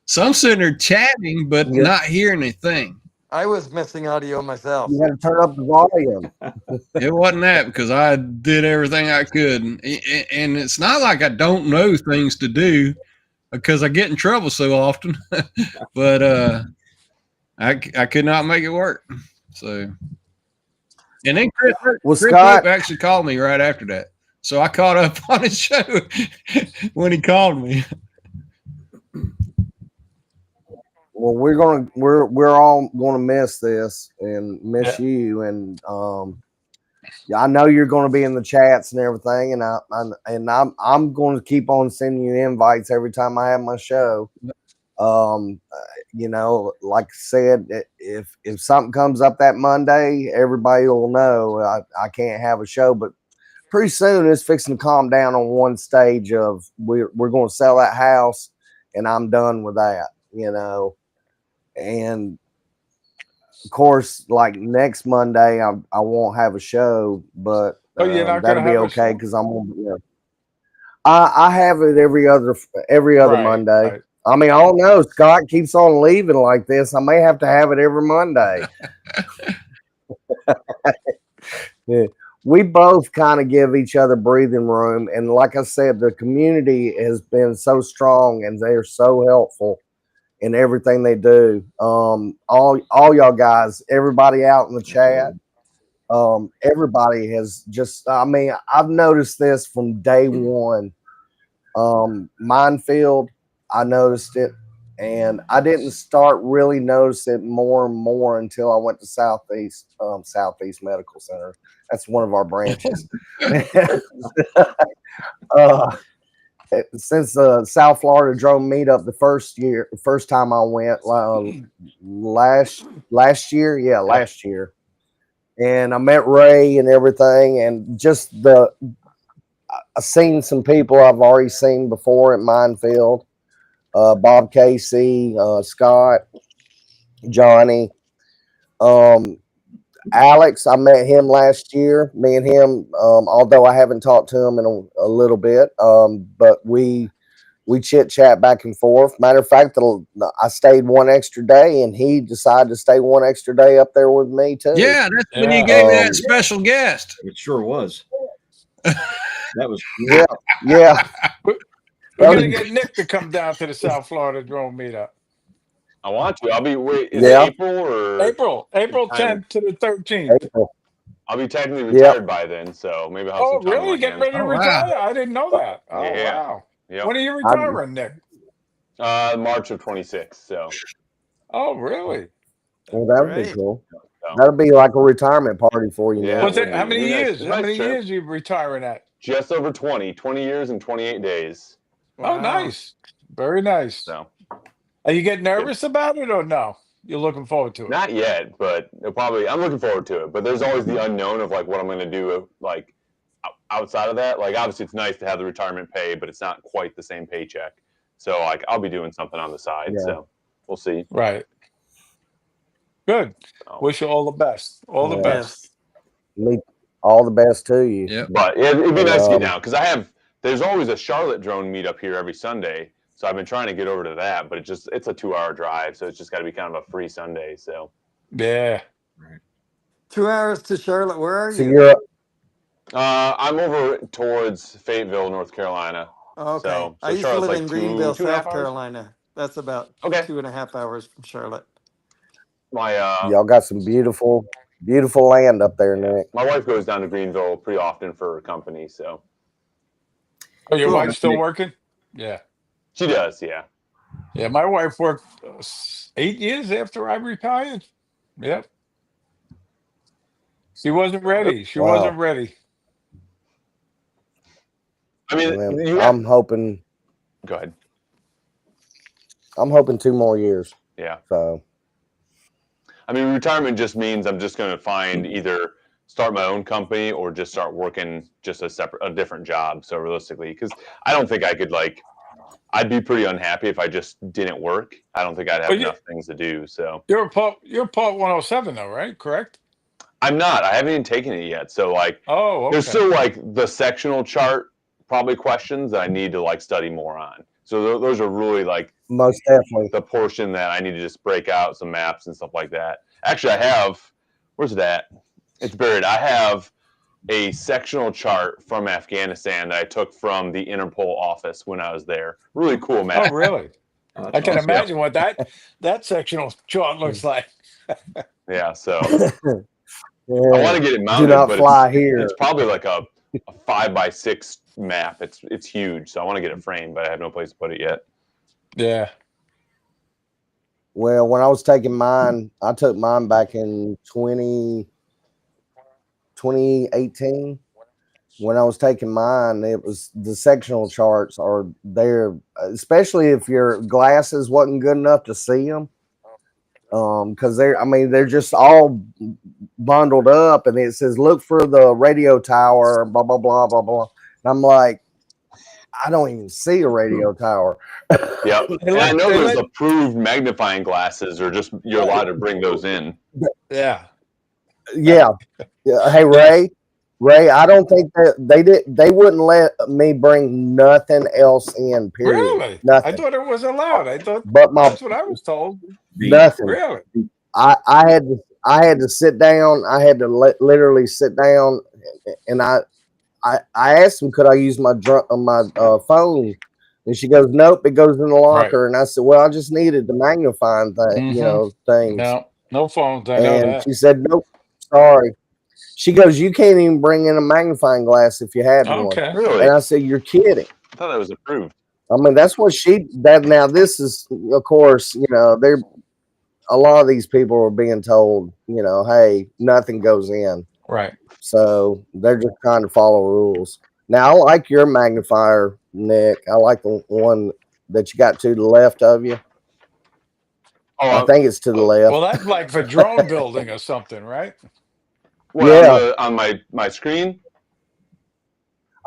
So I'm sitting there chatting, but Yeah. not hearing anything. I was missing audio myself. You got to turn up the volume. It wasn't that because I did everything I could, and it's not like I don't know things to do because I get in trouble so often. But I could not make it work. So, and then Chris Scott, Hope actually called me right after that, so I caught up on his show when he called me. well, we're all gonna miss this and miss you, and I know you're going to be in the chats and everything, and I'm going to keep on sending you invites every time I have my show. You know, like I said, if something comes up that Monday, everybody will know I can't have a show, but pretty soon it's fixing to calm down on one stage of we're going to sell that house, and I'm done with that, you know, and of course, like next Monday, I won't have a show, but You're not that'll gonna be have a okay show? because I'm gonna. I have it every other Monday. Right. I mean, I don't know. Scott keeps on leaving like this. I may have to have it every Monday. Yeah. We both kind of give each other breathing room, and like I said, the community has been so strong, and they're so helpful in everything they do. All y'all guys, everybody out in the chat, everybody has just. I mean, I've noticed this from day one. Minefield, I noticed it, and I didn't start really notice it more and more until I went to Southeast Medical Center. That's one of our branches. Since the South Florida drone meetup the first time I went last year, and I met Ray and everything, and just I've seen some people I've already seen before at Minefield, Bob Casey, Scott, Johnny, Alex. I met him last year. Me and him, although I haven't talked to him in a little bit, but we chit chat back and forth. Matter of fact, I stayed one extra day, and he decided to stay one extra day up there with me too. Yeah, that's when you gave me that special guest. It sure was. That was yeah. We're gonna get Nick to come down to the South Florida drone meetup. I want to. I'll be it April or April 10th to the 13th. I'll be technically retired by then, so maybe I'll have some time. Really? You getting ready to retire? Wow. I didn't know that. Oh wow. Yep. When are you retiring, Nick? March of 26. So. Oh really? Well, that would be cool. That'll be like a retirement party for you. Yeah. How many years? How many years are you retiring at? Just over 20 years and 28 days. Wow. Oh, nice. Very nice. So, are you getting nervous about it or no? You're looking forward to it? Not yet, but I'm looking forward to it. But there's always the unknown of like what I'm going to do, like outside of that. Like obviously, it's nice to have the retirement pay, but it's not quite the same paycheck. So like I'll be doing something on the side. Yeah. So we'll see. Right. Good. Wish you all the best. All the best. All the best to you. Yeah. But it'd be nice to get down because there's always a Charlotte drone meetup here every Sunday. So I've been trying to get over to that, but it's a 2-hour drive. So it's just got to be kind of a free Sunday. So. Yeah. Right. 2 hours to Charlotte. Where are you? You're I'm over towards Fayetteville, North Carolina. Okay. So I used to live in Greenville, South Carolina. That's about 2.5 hours from Charlotte. Y'all got some beautiful Beautiful land up there, Nick. My wife goes down to Greenville pretty often for her company, so Oh, your cool. wife's still working? Yeah. She does, yeah. Yeah, my wife worked 8 years after I retired. Yep. She wasn't ready. She wasn't Wow. ready. I mean, Well, you have. I'm hoping Go ahead. 2 more years. Yeah. So I mean, retirement just means I'm just going to find either start my own company or just start working just a different job. So realistically, because I don't think I could I'd be pretty unhappy if I just didn't work. I don't think I'd have But you, enough things to do. So you're part 107 though, right? Correct? I'm not. I haven't even taken it yet. So Oh, there's okay. still the sectional chart probably questions that I need to study more on. So those are really most definitely. the portion that I need to just break out some maps and stuff like that. Actually, I have. Where's it at? It's buried. I have a sectional chart from Afghanistan that I took from the Interpol office when I was there. Really cool Oh, map. really? Oh, I that's can awesome. imagine what that sectional chart looks like. Yeah, so Yeah. I want to get it Do mounted, not but fly here. it's probably like a 5x6 map. It's huge, so I want to get it framed, but I have no place to put it yet. Yeah. Well, when I was taking mine, I took mine back in 2018. When I was taking mine, it was the sectional charts are there, especially if your glasses wasn't good enough to see them. Because they're just all bundled up, and it says look for the radio tower, blah blah blah blah blah. And I'm like, I don't even see a radio tower. Yep. They And I let know they there's let approved magnifying glasses, or just you're allowed to bring those in. yeah. Yeah. Hey Ray, I don't think that they wouldn't let me bring nothing else in, period. Really? I Nothing. thought it was allowed. I thought But my that's what I was told. nothing. Really? I had to sit down. I had to literally sit down, and I asked him, could I use my phone? And she goes, nope, it goes in the Right. locker. And I said, well, I just needed the magnifying Mm-hmm. things. No phones. I know And that. she said, nope, sorry. She goes, you can't even bring in a magnifying glass if you had one. Okay. Really? And I said, you're kidding. I thought that was approved. I mean, that's what now this is, of course, they're a lot of these people are being told, hey, nothing goes in. Right. So they're just trying to follow rules. Now, I like your magnifier, Nick. I like the one that you got to the left of you. I Oh, think it's to the left. Well, that's like for drone building or something, right? what Yeah. on my screen?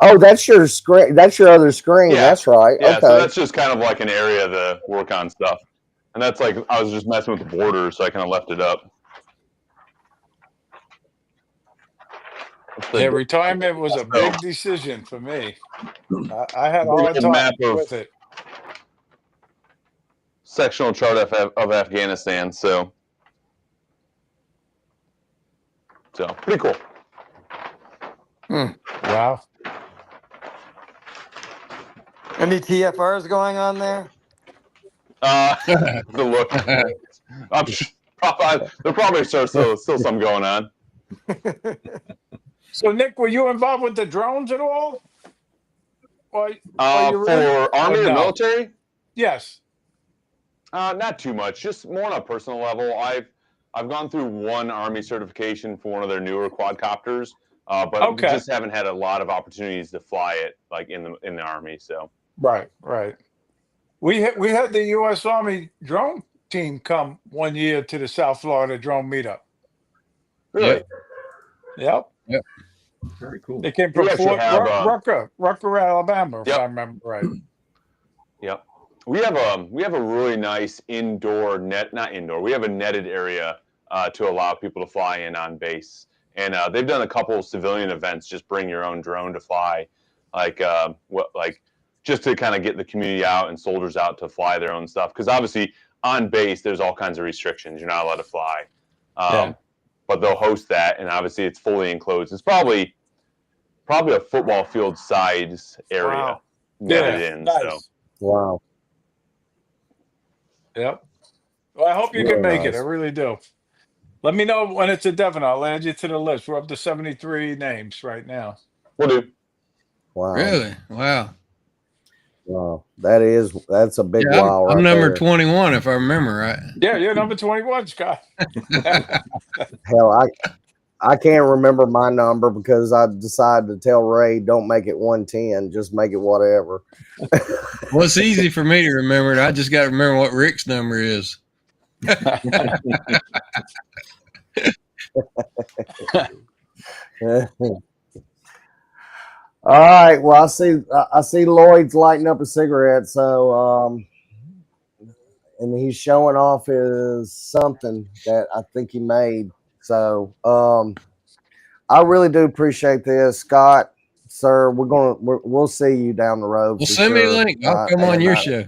Oh, that's your screen. That's your other screen. Yeah. That's right. Yeah, so Okay. that's just kind of like an area to work on stuff. And that's I was just messing with the borders, so I kind of left it up. Yeah, retirement was a big decision for me. I had a Big hard old time map of with it. sectional chart of Afghanistan. So pretty cool. Wow. Any TFRs going on there? The look. I'm sure, there probably still some going on. So, Nick, were you involved with the drones at all? Or you For Army or no? military? Yes. Not too much. Just more on a personal level. I've gone through one Army certification for one of their newer quadcopters, but we just haven't had a lot of opportunities to fly it in the Army. So Right. We had the U.S. Army drone team come one year to the South Florida drone meetup. really, Yep. Very cool. They came from we actually Fort have Rucker, Alabama, if Yep. I remember right. Yep. We have a really nice indoor not indoor. We have a netted area to allow people to fly in on base, and they've done a couple of civilian events. Just bring your own drone to fly, just to kind of get the community out and soldiers out to fly their own stuff. Because obviously on base there's all kinds of restrictions. You're not allowed to fly, but they'll host that, and obviously it's fully enclosed. It's probably a football field size area netted in. Nice. So. Wow. Yep. Well, I hope you can Really make it. nice. I really do. Let me know when it's a definite. I'll add you to the list. We're up to 73 names right now. We'll do. Wow. Really? Wow. Wow. That's a big Yeah, wow I'm right number there. 21 if I remember right. Yeah, you're number 21, Scott. Hell, I can't remember my number because I decided to tell Ray, don't make it 110, just make it whatever. Well, it's easy for me to remember it. I just got to remember what Rick's number is. All right. Well, I see Lloyd's lighting up a cigarette, so and he's showing off his something that I think he made. So I really do appreciate this, Scott, sir. We'll see you down the road. Well, For send me a sure. link. I'll come on your show.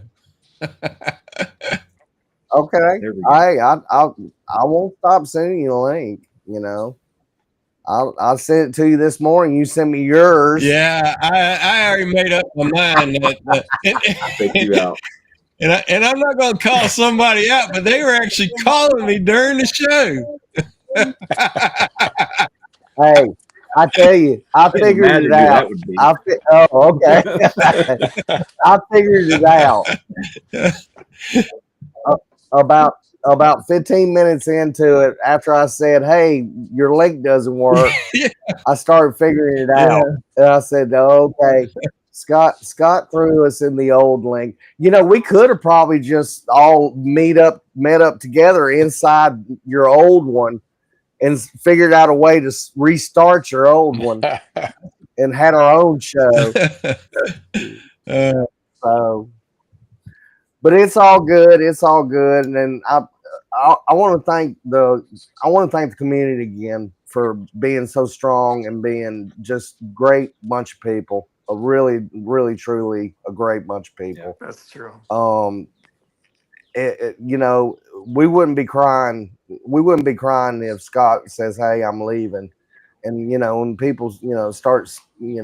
Okay. There we go. I won't stop sending you a link. You know, I'll send it to you this morning. You send me yours. Yeah, I already made up my mind that Take you out. and I'm not going to call somebody out, but they were actually calling me during the show. Hey, I tell you, I Can't figured imagine it who out. that would be. Oh, okay. I figured it out. About 15 minutes into it, after I said, "Hey, your link doesn't work," Yeah. I started figuring it out, and I said, "Okay." Scott threw us in the old link. You know, we could have probably just all met up together inside your old one and figured out a way to restart your old one and had our own show. So, but it's all good. It's all good. And then I want to thank the community again for being so strong and being just great bunch of people. A really, really, truly a great bunch of people. Yeah, that's true. You know, we wouldn't be crying if Scott says, "Hey, I'm leaving," and you know, when people starts I'm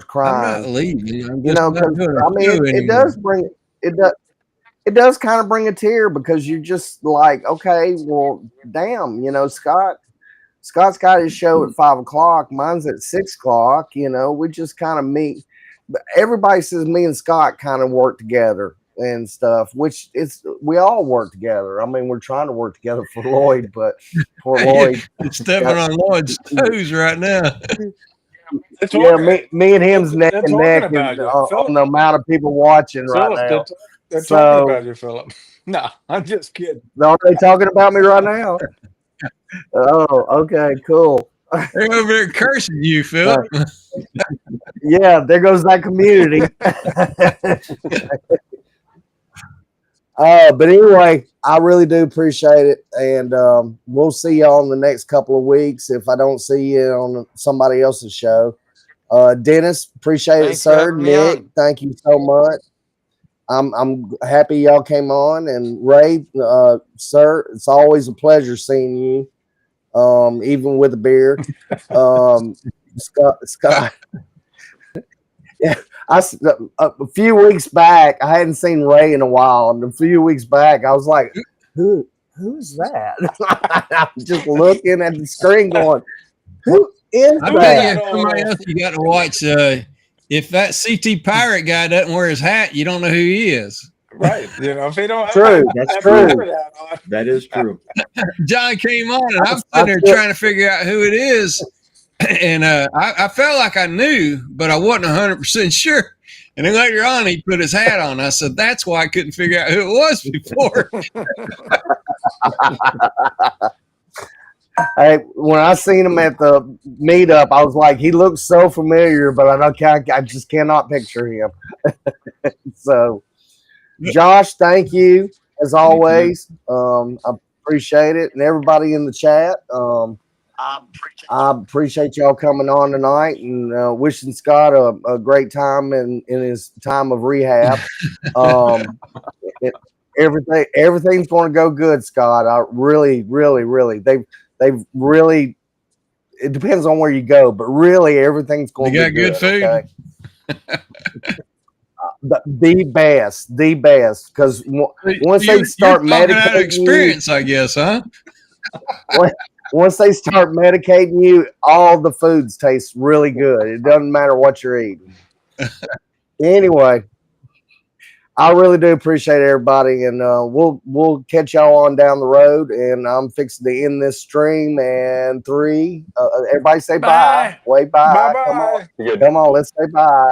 crying, not leaving. I'm you just know, not because doing I a mean, show it anymore. does bring it does kind of bring a tear because you're just like, okay, well, damn, you know, Scott's got his show at 5 o'clock, mine's at 6 o'clock. You know, we just kind of meet. But everybody says me and Scott kind of work together and stuff, which we all work together. I mean, we're trying to work together for Lloyd, but poor Lloyd. You're stepping on Lloyd's toes right now. Yeah, me and him's neck They're and talking neck about you, on Philip. the amount of people watching right Philip, now. they're talking So, about you, Philip. No, I'm just kidding. are they talking about me right now? Oh, okay, cool. They're over there cursing you, Philip. Yeah, there goes that community. But anyway, I really do appreciate it, and we'll see y'all in the next couple of weeks. If I don't see you on somebody else's show, Dennis, appreciate Thanks it, for sir. having me Nick, on. thank you so much. I'm happy y'all came on, and Ray, sir, it's always a pleasure seeing you, even with a beard. Scott. Yeah, a few weeks back, I hadn't seen Ray in a while, and a few weeks back, I was like, "Who's that?" I'm just looking at the screen, going, "Who is I'll tell that?" you, somebody else you got to watch. If that CT Pirate guy doesn't wear his hat, you don't know who he is. Right. You know, if they don't True, that's have true. that on. That is true. John came on, and I'm I sitting there feel- trying to figure out who it is. And I felt like I knew, but I wasn't 100% sure. And then later on, he put his hat on. I said, that's why I couldn't figure out who it was before. When I seen him at the meetup, I was like, he looks so familiar, but I just cannot picture him. So, Josh, thank you as always. I appreciate it, and everybody in the chat. I appreciate y'all coming on tonight, and wishing Scott a great time in his time of rehab. Everything's going to go good, Scott. I really, really, really. They've really. It depends on where you go, but really everything's going They to be got good food. Okay? The best, because once they start You're talking out of medicating experience, I guess, huh? Once they start medicating you, all the foods taste really good. It doesn't matter what you're eating. Anyway, I really do appreciate everybody, and we'll catch y'all on down the road. And I'm fixing to end this stream. And 3, everybody say bye. Bye. Wait, bye. Come on, Bye-bye. You're good. come on. Let's say bye.